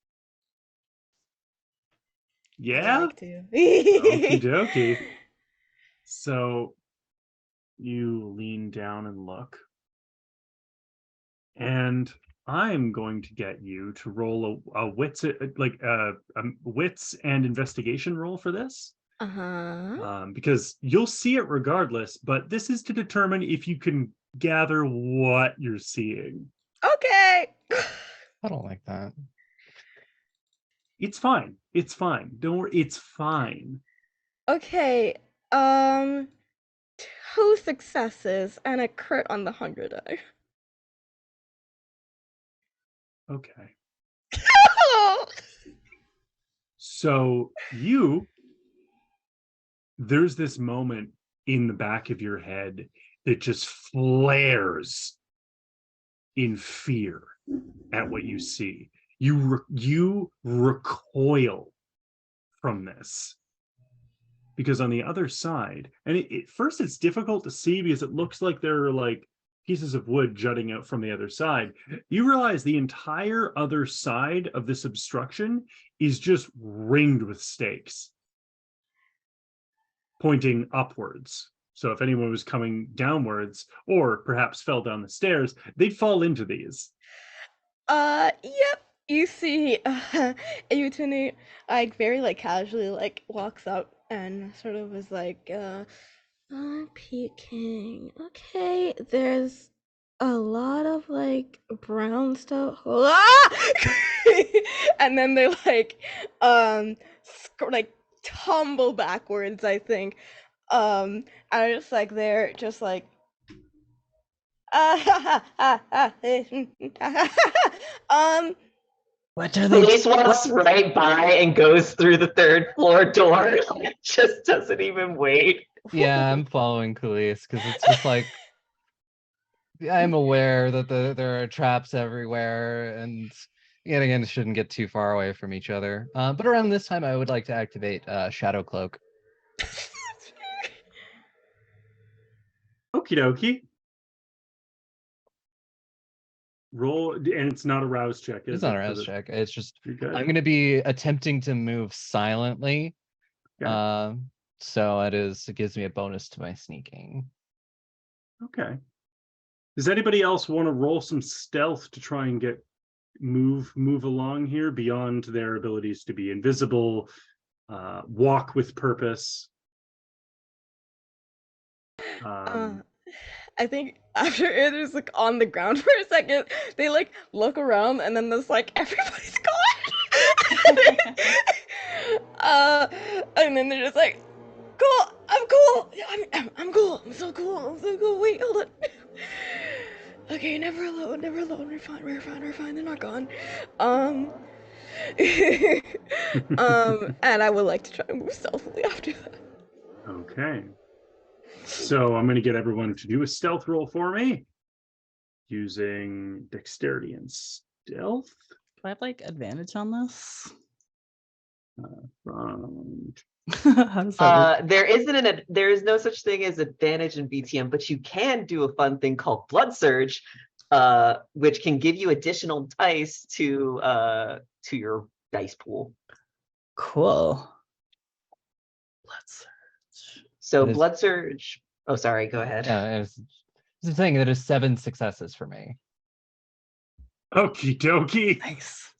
Speaker 3: I
Speaker 1: Yeah.
Speaker 3: like to.
Speaker 1: Okie dokie. So you lean down and look, and I'm going to get you to roll a wits, like a wits and investigation roll for this. Because you'll see it regardless, but this is to determine if you can gather what you're seeing.
Speaker 3: Okay.
Speaker 2: I don't like that.
Speaker 1: It's fine. It's fine. Don't worry. It's fine.
Speaker 3: Okay. 2 successes and a crit on the hunger die.
Speaker 1: Okay. So there's this moment in the back of your head that just flares in fear at what you see. You recoil from this because on the other side, and first it's difficult to see because it looks like there are like pieces of wood jutting out from the other side. You realize the entire other side of this obstruction is just ringed with stakes pointing upwards. So if anyone was coming downwards or perhaps fell down the stairs, they'd fall into these.
Speaker 3: Yep. You see, Ayutini, like very like casually like walks up and sort of was like, peeking. Okay, there's a lot of like brown stuff. Ah! And then they like tumble backwards, I think. And I just like they're just like
Speaker 5: What are they?
Speaker 4: Police walks right by and goes through the third floor door. Just doesn't even wait.
Speaker 2: Yeah, I'm following Khalees because it's just like I'm aware that there are traps everywhere, and yet again shouldn't get too far away from each other. But around this time, I would like to activate Shadow Cloak.
Speaker 1: Okie dokie. Roll, and it's not a rouse check, is
Speaker 2: It's not
Speaker 1: it?
Speaker 2: a rouse check. It's just
Speaker 1: You're good.
Speaker 2: I'm going to be attempting to move silently.
Speaker 1: Okay.
Speaker 2: So it gives me a bonus to my sneaking.
Speaker 1: Okay. Does anybody else want to roll some stealth to try and move along here beyond their abilities to be invisible, walk with purpose?
Speaker 3: I think after it is like on the ground for a second, they like look around and then there's like everybody's gone. And then they're just like, cool, I'm cool. I'm cool. I'm so cool. I'm so cool. Wait, hold on. Okay, never alone. We're fine. They're not gone. And I would like to try and move stealthily after that.
Speaker 1: Okay. So I'm going to get everyone to do a stealth roll for me using dexterity and stealth.
Speaker 5: Do I have like advantage on this? How does that work?
Speaker 4: There is no such thing as advantage in BTM, but you can do a fun thing called Blood Surge, which can give you additional dice to your dice pool.
Speaker 5: Cool. Blood Surge.
Speaker 4: So
Speaker 2: It is-
Speaker 4: Blood Surge. Oh, sorry. Go ahead.
Speaker 2: Yeah, it's a thing that is 7 successes for me.
Speaker 1: Okie dokie.
Speaker 5: Nice.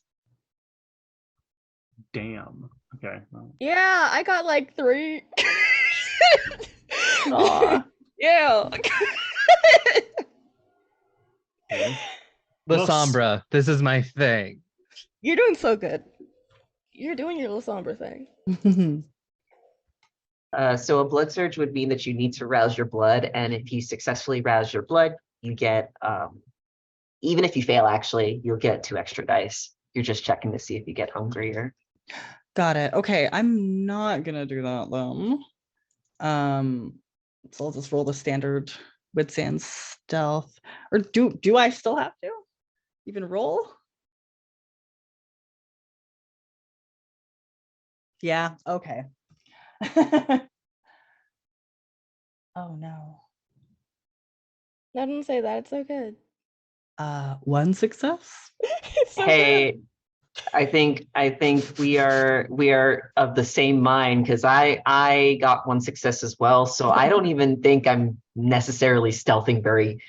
Speaker 1: Damn. Okay. Well,
Speaker 3: Yeah, I got like 3.
Speaker 5: Aw.
Speaker 3: Yeah.
Speaker 1: okay.
Speaker 2: La
Speaker 1: Well,
Speaker 2: Sombra, this is my thing.
Speaker 3: You're doing so good. You're doing your little somber thing.
Speaker 4: So a Blood Surge would mean that you need to rouse your blood, and if you successfully rouse your blood, you get even if you fail, actually, you'll get 2 extra dice. You're just checking to see if you get hungrier.
Speaker 5: Got it. Okay, I'm not gonna do that then. So I'll just roll the standard Wits and stealth. Or do I still have to even roll? Yeah, okay. Oh no.
Speaker 3: I didn't say that. It's so good.
Speaker 5: 1 success?
Speaker 3: It's so
Speaker 4: Hey,
Speaker 3: good.
Speaker 4: I think we are of the same mind, because I got 1 success as well. So I don't even think I'm necessarily stealthing very,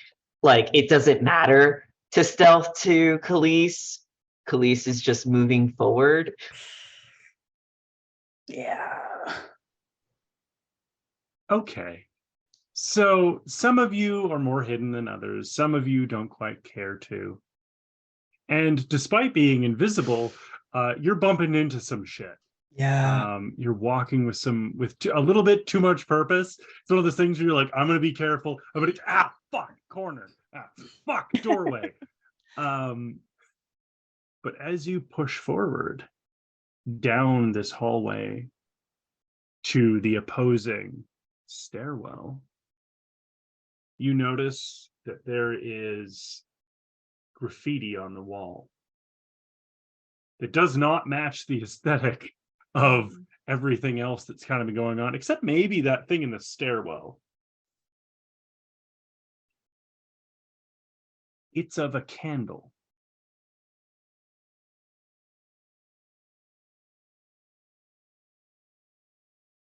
Speaker 4: like, it doesn't matter to stealth to Khalees. Khalees is just moving forward.
Speaker 5: Yeah.
Speaker 1: Okay. So some of you are more hidden than others. Some of you don't quite care to. And despite being invisible, you're bumping into some shit.
Speaker 5: Yeah.
Speaker 1: You're walking with a little bit too much purpose. It's one of those things where you're like, I'm gonna be careful. I'm gonna fuck corner. Fuck doorway. But as you push forward down this hallway to the opposing stairwell, you notice that there is graffiti on the wall that does not match the aesthetic of everything else that's kind of been going on, except maybe that thing in the stairwell. It's of a candle.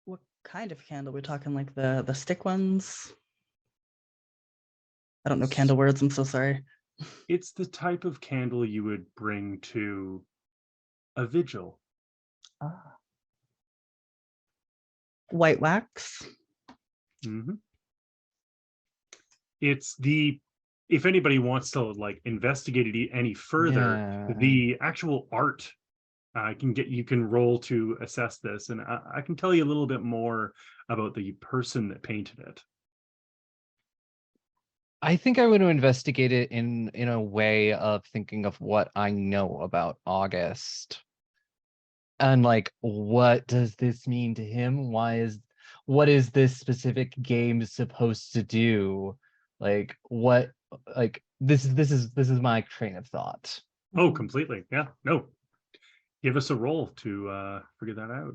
Speaker 5: What kind of candle? We're talking like the stick ones? I don't know candle words, I'm so sorry.
Speaker 1: It's the type of candle you would bring to a vigil.
Speaker 5: Ah. White wax.
Speaker 1: It's the, if anybody wants to like investigate it any further,
Speaker 2: Yeah.
Speaker 1: the actual art you can roll to assess this, and I can tell you a little bit more about the person that painted it.
Speaker 2: I think I want to investigate it in a way of thinking of what I know about August. And like, what does this mean to him? What is this specific game supposed to do? Like what, like this is my train of thought.
Speaker 1: Oh, completely. Yeah. No. Give us a roll to figure that out.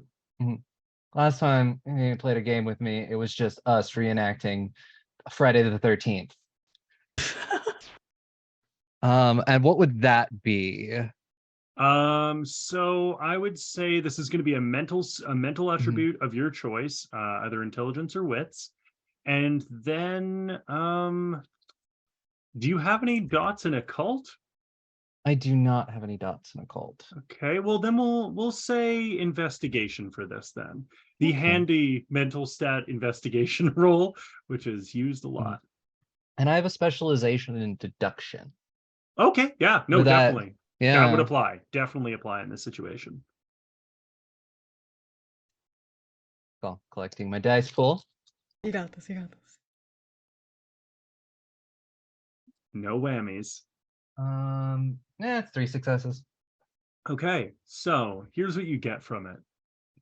Speaker 2: Last time you played a game with me, it was just us reenacting Friday the 13th. And what would that be?
Speaker 1: So I would say this is going to be a mental attribute of your choice, either intelligence or wits. And then do you have any dots in occult?
Speaker 2: I do not have any dots in occult.
Speaker 1: Okay, well then we'll say investigation for this then. The
Speaker 2: Okay.
Speaker 1: handy mental stat investigation roll, which is used a lot.
Speaker 2: And I have a specialization in deduction.
Speaker 1: Okay, yeah, no,
Speaker 2: Would that-
Speaker 1: definitely.
Speaker 2: Yeah.
Speaker 1: That would apply. Definitely apply in this situation.
Speaker 2: Cool. Collecting my dice pool.
Speaker 3: You got this. You got this.
Speaker 1: No whammies.
Speaker 2: It's 3 successes.
Speaker 1: Okay, so here's what you get from it.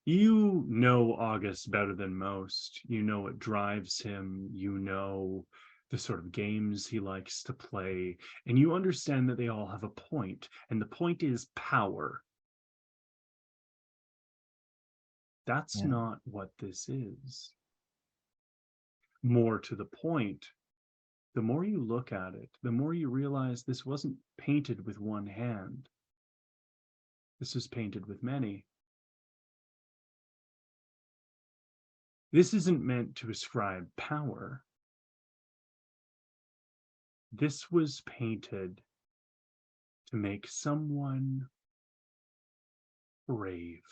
Speaker 1: You know August better than most. You know what drives him. You know the sort of games he likes to play. And you understand that they all have a point. And the point is power. That's not what this is. More to the point, the more you look at it, the more you realize this wasn't painted with one hand. This was painted with many. This isn't meant to ascribe power. This was painted to make someone brave.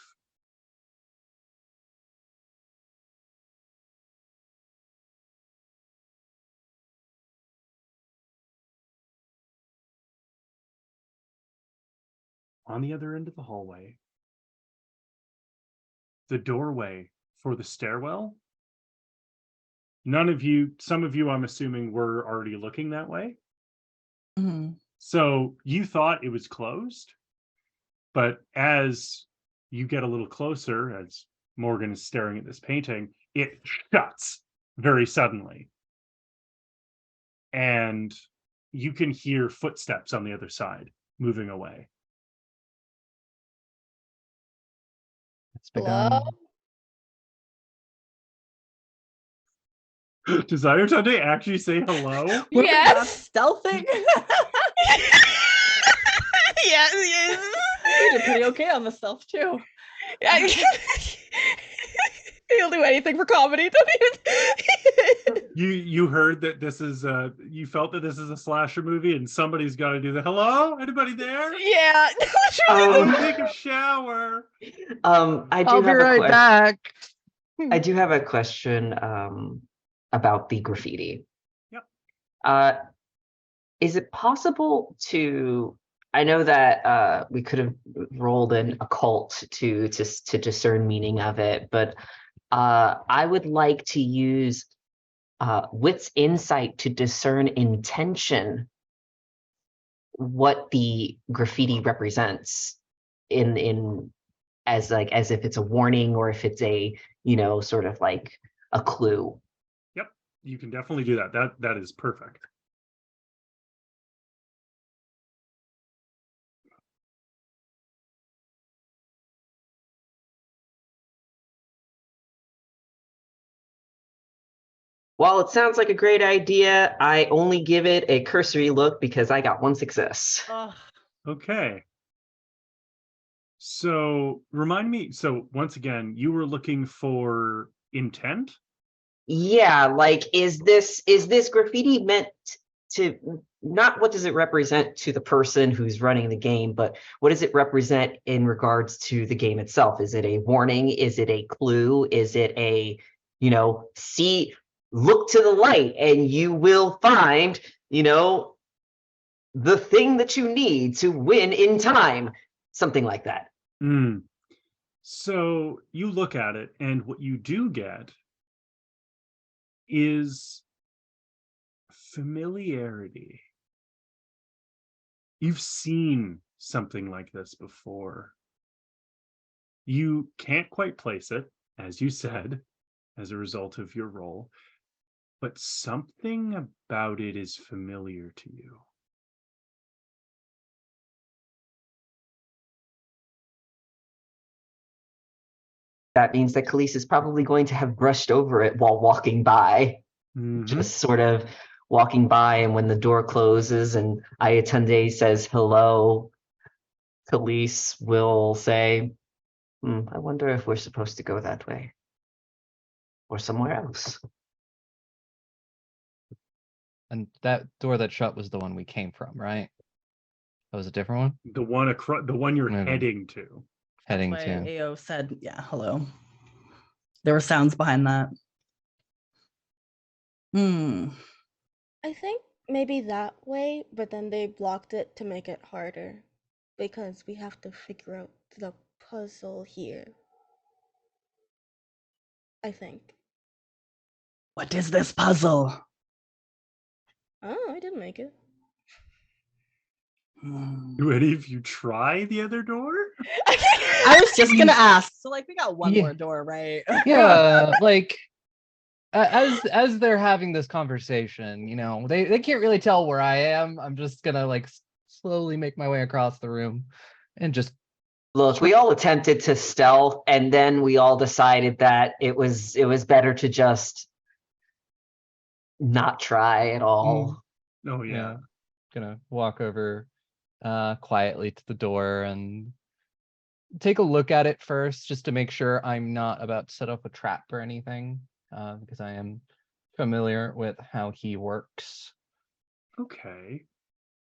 Speaker 1: On the other end of the hallway, the doorway for the stairwell, some of you, I'm assuming, were already looking that way. So you thought it was closed, but as you get a little closer, as Morgan is staring at this painting, it shuts very suddenly. And you can hear footsteps on the other side moving away.
Speaker 2: It's begun.
Speaker 1: Does Ayotade actually say hello?
Speaker 5: We're not
Speaker 3: Yes.
Speaker 5: stealthing.
Speaker 3: Yes.
Speaker 5: We did pretty okay on the stealth too.
Speaker 3: He'll do anything for comedy. Don't even...
Speaker 1: You heard that this is you felt that this is a slasher movie and somebody's got to do the hello? Anybody there?
Speaker 3: Yeah.
Speaker 1: Oh, take a shower.
Speaker 4: I do
Speaker 2: I'll be
Speaker 4: have a
Speaker 2: right
Speaker 4: question.
Speaker 2: back.
Speaker 4: I do have a question about the graffiti.
Speaker 1: Yep.
Speaker 4: Is it possible to? I know that we could have rolled an occult to discern meaning of it, but I would like to use wit's insight to discern intention, what the graffiti represents in as if it's a warning or if it's a sort of like a clue.
Speaker 1: Yep. You can definitely do that. That is perfect.
Speaker 4: While it sounds like a great idea, I only give it a cursory look because I got one success.
Speaker 5: Ugh.
Speaker 1: Okay. So remind me, so once again, you were looking for intent?
Speaker 4: Yeah, like is this graffiti meant to, not what does it represent to the person who's running the game, but what does it represent in regards to the game itself? Is it a warning? Is it a clue? Is it a, see, look to the light and you will find, the thing that you need to win in time, something like that.
Speaker 1: Mm. So you look at it, and what you do get is familiarity. You've seen something like this before. You can't quite place it, as you said, as a result of your role, but something about it is familiar to you.
Speaker 4: That means that Khalees is probably going to have brushed over it while walking by.
Speaker 1: Mhm.
Speaker 4: Just sort of walking by, and when the door closes and Ayatunde says hello, Khalees will say, I wonder if we're supposed to go that way or somewhere else.
Speaker 2: And that door that shut was the one we came from, right? That was a different one?
Speaker 1: The one across, the one you're
Speaker 2: Maybe.
Speaker 1: heading to.
Speaker 2: Heading
Speaker 5: That's why
Speaker 2: to.
Speaker 5: AO said, yeah, hello. There were sounds behind that.
Speaker 3: I think maybe that way, but then they blocked it to make it harder because we have to figure out the puzzle here. I think.
Speaker 5: What is this puzzle?
Speaker 3: Oh, I didn't make it.
Speaker 1: Do any of you try the other door?
Speaker 5: I was just gonna ask. So like we got one
Speaker 2: Yeah.
Speaker 5: more door, right?
Speaker 2: Yeah, like as they're having this conversation, they can't really tell where I am. I'm just gonna like slowly make my way across the room and just
Speaker 4: Look, we all attempted to stealth, and then we all decided that it was better to just not try at all.
Speaker 1: Oh yeah.
Speaker 2: gonna walk over quietly to the door and take a look at it first, just to make sure I'm not about to set up a trap or anything, because I am familiar with how he works.
Speaker 1: Okay.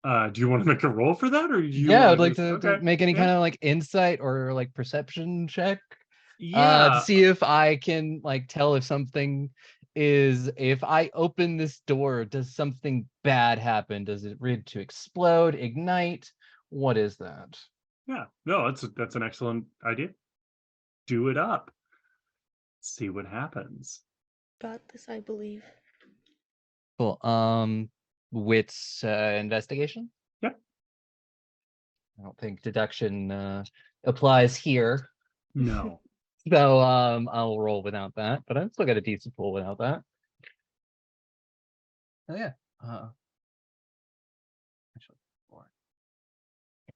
Speaker 1: Do you want to make a roll for that, or do you
Speaker 2: Yeah,
Speaker 1: want
Speaker 2: I'd like
Speaker 1: just...
Speaker 2: to
Speaker 1: Okay.
Speaker 2: make any
Speaker 1: Yeah.
Speaker 2: kind of like insight or like perception check, to
Speaker 1: Yeah.
Speaker 2: see if I can like tell if something is, if I open this door, does something bad happen? Does it ready to explode, ignite? What is that?
Speaker 1: Yeah. No, that's an excellent idea. Do it up. See what happens.
Speaker 3: Got this, I believe.
Speaker 2: Cool. Wits investigation.
Speaker 1: Yep.
Speaker 2: I don't think deduction applies here.
Speaker 1: No.
Speaker 2: So I'll roll without that, but I still got a decent pool without that. Oh yeah.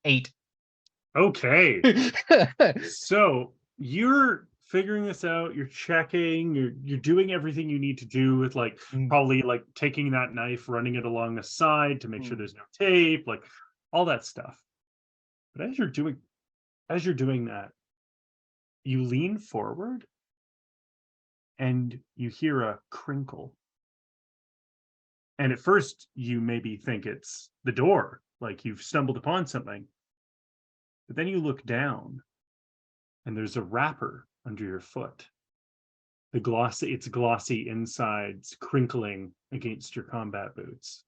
Speaker 2: 8.
Speaker 1: Okay. So you're figuring this out, you're checking, you're doing everything you need to do with like probably like taking that knife, running it along the side to make sure there's no tape, like all that stuff. But as you're doing that, you lean forward and you hear a crinkle. And at first you maybe think it's the door, like you've stumbled upon something. But then you look down and there's a wrapper under your foot. Its glossy insides crinkling against your combat boots.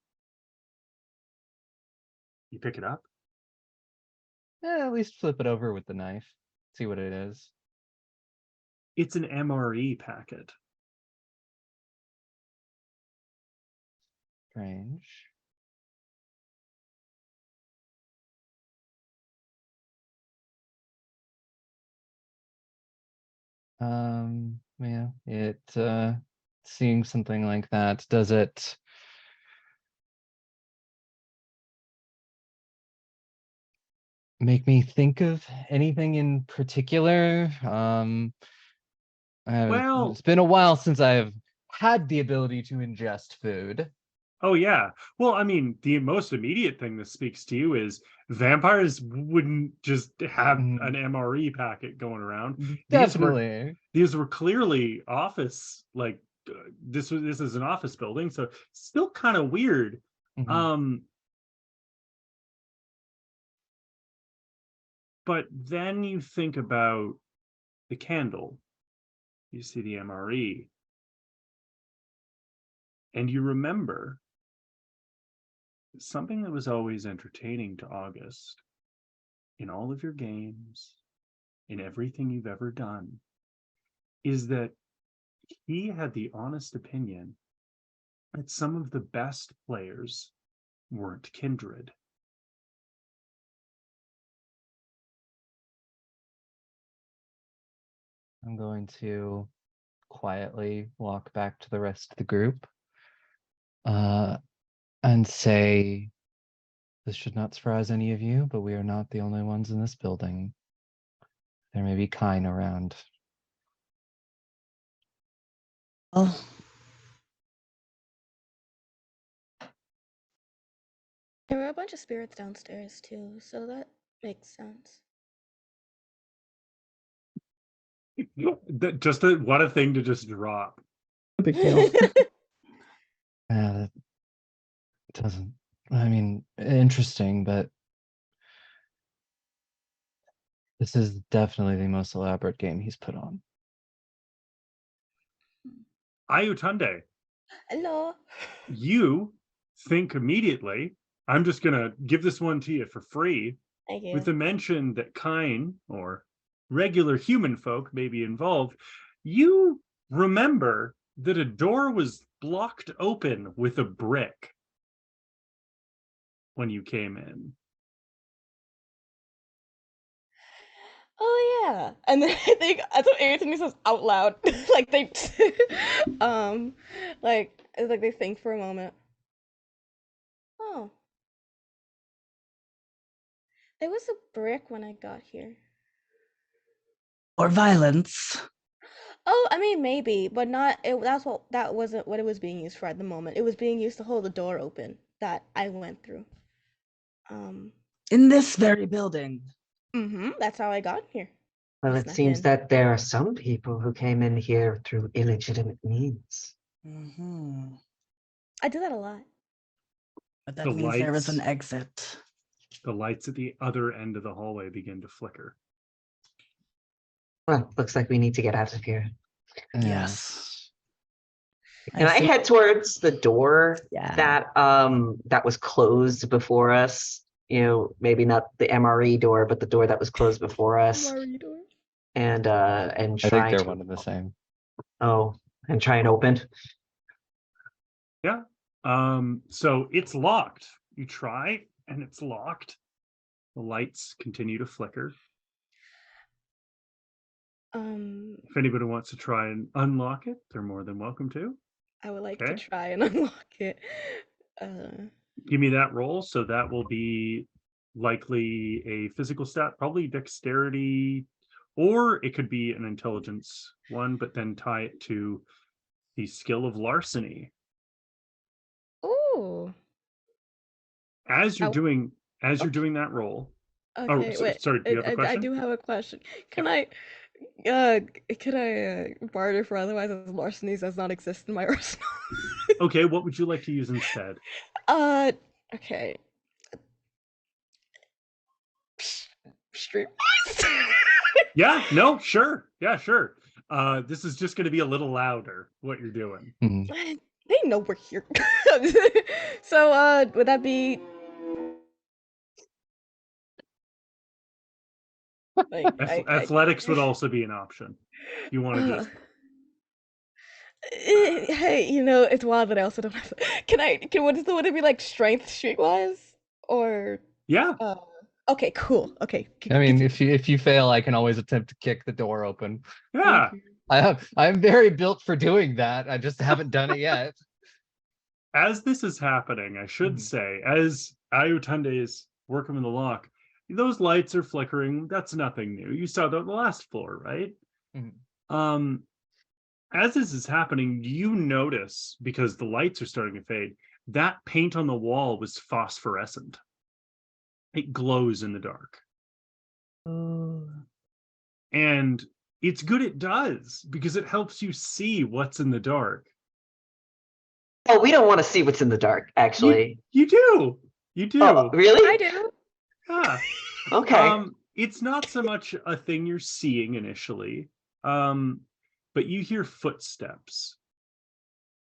Speaker 1: You pick it up.
Speaker 2: At least flip it over with the knife. See what it is.
Speaker 1: It's an MRE packet.
Speaker 2: Strange. Yeah, it seeing something like that, does it make me think of anything in particular?
Speaker 1: Well,
Speaker 2: It's been a while since I've had the ability to ingest food.
Speaker 1: Oh yeah. Well, I mean, the most immediate thing that speaks to you is vampires wouldn't just have an MRE packet going around.
Speaker 2: Definitely.
Speaker 1: These were clearly office, like this is an office building, so still kind of weird. But then you think about the candle. You see the MRE. And you remember something that was always entertaining to August in all of your games, in everything you've ever done, is that he had the honest opinion that some of the best players weren't kindred.
Speaker 2: I'm going to quietly walk back to the rest of the group and say, this should not surprise any of you, but we are not the only ones in this building. There may be Kine around.
Speaker 5: Oh,
Speaker 3: There were a bunch of spirits downstairs too, so that makes sense.
Speaker 1: What a thing to just drop.
Speaker 5: big deal.
Speaker 2: That doesn't, I mean, interesting, but this is definitely the most elaborate game he's put on.
Speaker 1: Ayutunde,
Speaker 3: Hello.
Speaker 1: you think immediately, I'm just gonna give this one to you for free,
Speaker 3: Thank you.
Speaker 1: with the mention that Kine or regular human folk may be involved. You remember that a door was blocked open with a brick when you came in.
Speaker 3: Oh yeah, and then I think that's what Anthony says out loud. Like they, like it's like they think for a moment. Oh, there was a brick when I got here.
Speaker 5: Or violence.
Speaker 3: Oh, I mean maybe, but not. That wasn't what it was being used for at the moment. It was being used to hold the door open that I went through.
Speaker 5: In this very building.
Speaker 3: That's how I got here.
Speaker 4: Well,
Speaker 3: I
Speaker 4: it
Speaker 3: snuck
Speaker 4: seems
Speaker 3: in.
Speaker 4: that there are some people who came in here through illegitimate means.
Speaker 3: I do that a lot.
Speaker 5: But that
Speaker 1: The
Speaker 5: means there is an
Speaker 1: lights.
Speaker 5: exit.
Speaker 1: The lights at the other end of the hallway begin to flicker.
Speaker 4: Well, looks like we need to get out of here.
Speaker 5: Yes.
Speaker 4: Can I head towards the door
Speaker 5: Yeah.
Speaker 4: that was closed before us? You know, maybe not the MRE door, but the door that was closed before us.
Speaker 3: MRE door.
Speaker 4: And
Speaker 2: I
Speaker 4: try
Speaker 2: think they're
Speaker 4: to
Speaker 2: one and the same.
Speaker 4: and try and open.
Speaker 1: Yeah. So it's locked. You try and it's locked. The lights continue to flicker. If anybody wants to try and unlock it, they're more than welcome to.
Speaker 3: I would like to
Speaker 1: Okay.
Speaker 3: try and unlock it.
Speaker 1: Give me that roll. So that will be likely a physical stat, probably dexterity, or it could be an intelligence one, but then tie it to the skill of larceny.
Speaker 3: Ooh.
Speaker 1: As you're doing that roll.
Speaker 3: Okay,
Speaker 1: Oh,
Speaker 3: wait.
Speaker 1: sorry. Do you have a question?
Speaker 3: I do have a question. Can I barter for otherwise as larcenies does not exist in my arsenal?
Speaker 1: Okay, what would you like to use instead?
Speaker 3: Okay. Street.
Speaker 1: Yeah, no, sure. Yeah, sure. This is just going to be a little louder, what you're doing.
Speaker 3: They know we're here. So, would that be like,
Speaker 1: Athletics would also be an option. You want to just...
Speaker 3: Hey, it's wild that I also don't have... would it be like strength streetwise? Or...
Speaker 1: Yeah.
Speaker 3: Okay, cool. Okay.
Speaker 2: I mean, if you fail, I can always attempt to kick the door open.
Speaker 1: Yeah.
Speaker 2: I'm very built for doing that. I just haven't done it yet.
Speaker 1: As this is happening, I should say, as Ayutunde is working with the lock, those lights are flickering. That's nothing new. You saw that on the last floor, right? as this is happening, you notice, because the lights are starting to fade, that paint on the wall was phosphorescent. It glows in the dark. And it's good it does, because it helps you see what's in the dark.
Speaker 4: Oh, we don't want to see what's in the dark, actually.
Speaker 1: You do. You do.
Speaker 4: Oh, really?
Speaker 3: I do.
Speaker 1: Yeah.
Speaker 4: Okay.
Speaker 1: It's not so much a thing you're seeing initially, but you hear footsteps.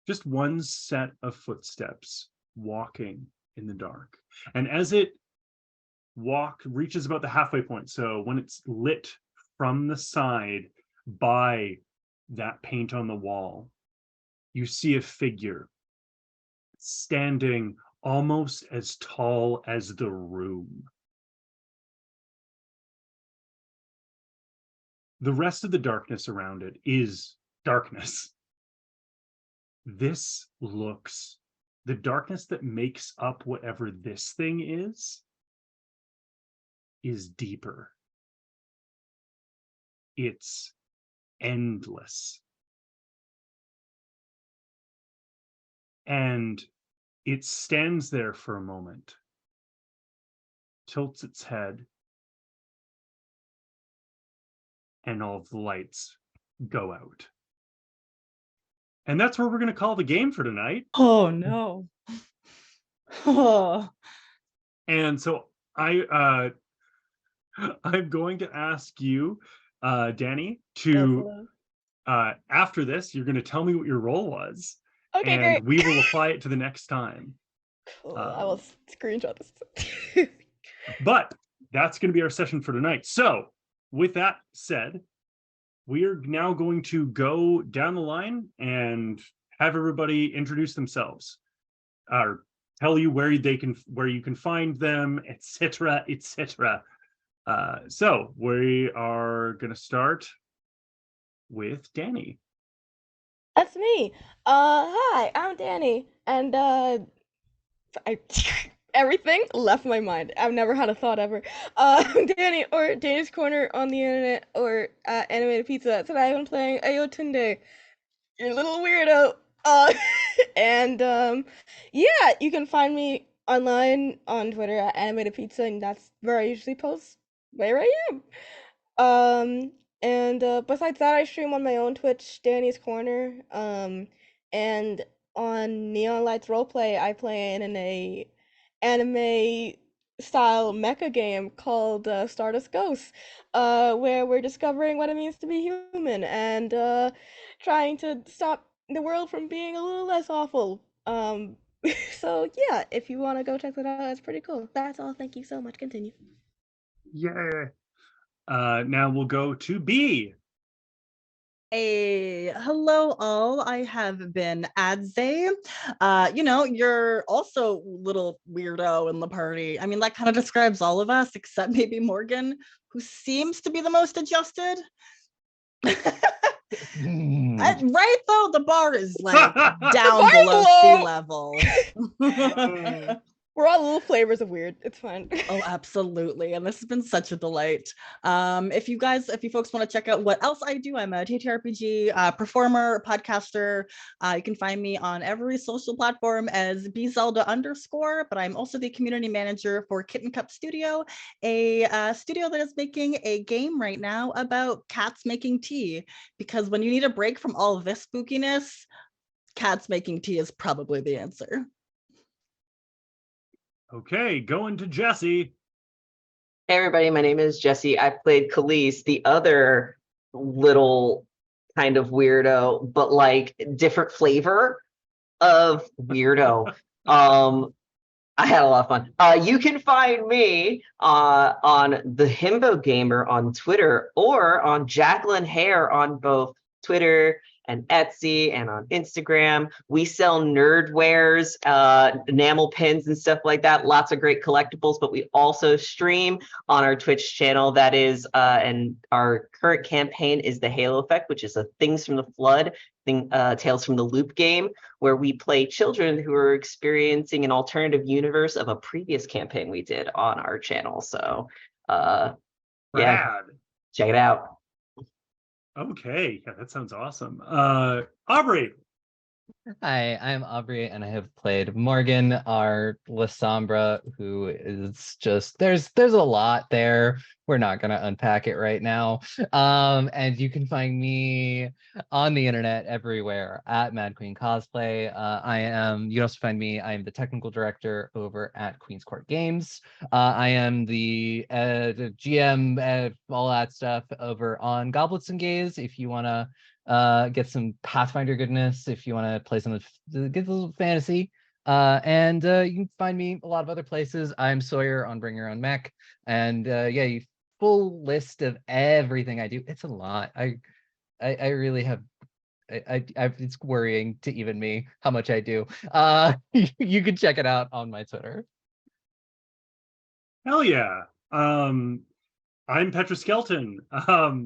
Speaker 1: Just one set of footsteps walking in the dark. And as it reaches about the halfway point, so when it's lit from the side by that paint on the wall, you see a figure standing almost as tall as the room. The rest of the darkness around it is darkness. This looks, the darkness that makes up whatever this thing is deeper. It's endless. And it stands there for a moment, tilts its head, and all of the lights go out. And that's where we're going to call the game for tonight.
Speaker 5: Oh no. Oh.
Speaker 1: And so I'm going to ask you, Dani, to after this, you're going to tell me what your role was.
Speaker 3: Okay,
Speaker 1: and
Speaker 3: great.
Speaker 1: we will apply it to the next time.
Speaker 3: Cool. I will screenshot this.
Speaker 1: But that's going to be our session for tonight. So with that said, we are now going to go down the line and have everybody introduce themselves, or tell you where you can find them, etc., etc. So we are going to start with Dani.
Speaker 3: That's me. Hi, I'm Dani, and everything left my mind. I've never had a thought ever. Dani, or Dani's Corner on the internet, or Animated Pizza. Today I've been playing Ayotunde, your little weirdo. And yeah, you can find me online on Twitter at Animated Pizza, and that's where I usually post where I am. And besides that, I stream on my own Twitch, Dani's Corner. And on Neon Lights Roleplay, I play in an anime style mecha game called Stardust Ghosts, where we're discovering what it means to be human and trying to stop the world from being a little less awful. So yeah, if you want to go check that out, that's pretty cool. That's all. Thank you so much. Continue.
Speaker 1: Yeah. Now we'll go to B.
Speaker 5: Hey, hello all. I have been Adze. You're also little weirdo in the party. I mean, that kind of describes all of us, except maybe Morgan, who seems to be the most adjusted. Right though, the bar is like down below sea level.
Speaker 3: We're all little flavors of weird. It's fine.
Speaker 5: Oh, absolutely. And this has been such a delight. If you folks want to check out what else I do, I'm a TTRPG performer, podcaster. You can find me on every social platform as bzelda_, but I'm also the community manager for Kitten Cup Studio, a studio that is making a game right now about cats making tea. Because when you need a break from all of this spookiness, cats making tea is probably the answer.
Speaker 1: Okay, going to Jesse.
Speaker 4: Hey everybody, my name is Jesse. I played Khalees, the other little kind of weirdo, but like different flavor of weirdo. I had a lot of fun. You can find me on the Himbo Gamer on Twitter or on Jacqueline Hare on both Twitter and Etsy and on Instagram. We sell nerd wares, enamel pins and stuff like that. Lots of great collectibles, but we also stream on our Twitch channel. That is, and our current campaign is the Halo Effect, which is a Things from the Flood, Tales from the Loop game, where we play children who are experiencing an alternative universe of a previous campaign we did on our channel. So, yeah, check it out.
Speaker 1: Okay, yeah, that sounds awesome. Aubrey.
Speaker 2: Hi, I'm Aubrey, and I have played Morgan, our Lasombra, who is just there's a lot there. We're not gonna unpack it right now. And you can find me on the internet everywhere at Mad Queen Cosplay. You can also find me. I am the technical director over at Queen's Court Games. I am the GM, all that stuff over on Goblets and Gaze. If you wanna get some Pathfinder goodness, if you want to play some get a little fantasy, and you can find me a lot of other places. I'm Sawyer on Bring Your Own Mech, and yeah, you full list of everything I do. It's a lot. I really have. It's worrying to even me how much I do. You can check it out on my Twitter.
Speaker 1: Hell yeah. I'm Petra Skelton.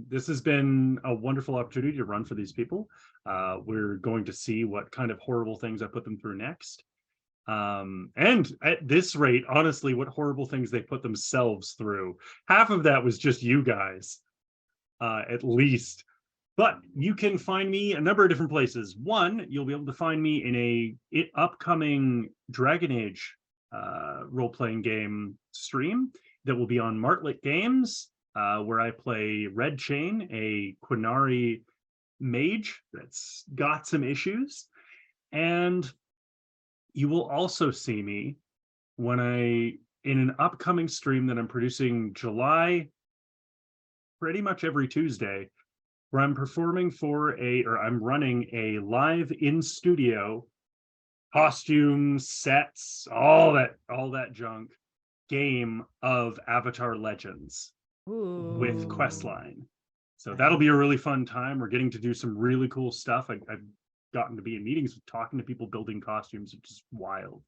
Speaker 1: This has been a wonderful opportunity to run for these people. We're going to see what kind of horrible things I put them through next. And at this rate, honestly, what horrible things they put themselves through. Half of that was just you guys, at least. But you can find me a number of different places. One, you'll be able to find me in a upcoming Dragon Age role-playing game stream that will be on Martlet Games, where I play Red Chain, a Quinari mage that's got some issues. And you will also see me in an upcoming stream that I'm producing July, pretty much every Tuesday, where I'm I'm running a live in studio costumes, sets, all that junk game of Avatar Legends with
Speaker 5: Ooh.
Speaker 1: Questline. So that'll be a really fun time. We're getting to do some really cool stuff. I've gotten to be in meetings talking to people building costumes, which is wild.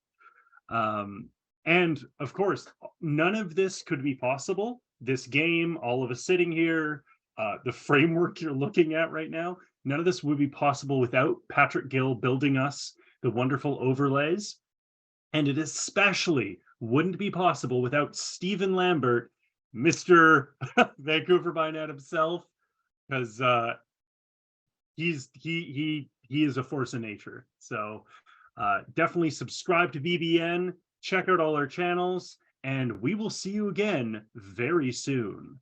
Speaker 1: And of course, none of this could be possible. This game, all of us sitting here, the framework you're looking at right now, none of this would be possible without Patrick Gill building us the wonderful overlays. And it especially wouldn't be possible without Stephen Lambert, Mr. Vancouver by Night himself, because he is a force of nature. So definitely subscribe to VBN, check out all our channels, and we will see you again very soon.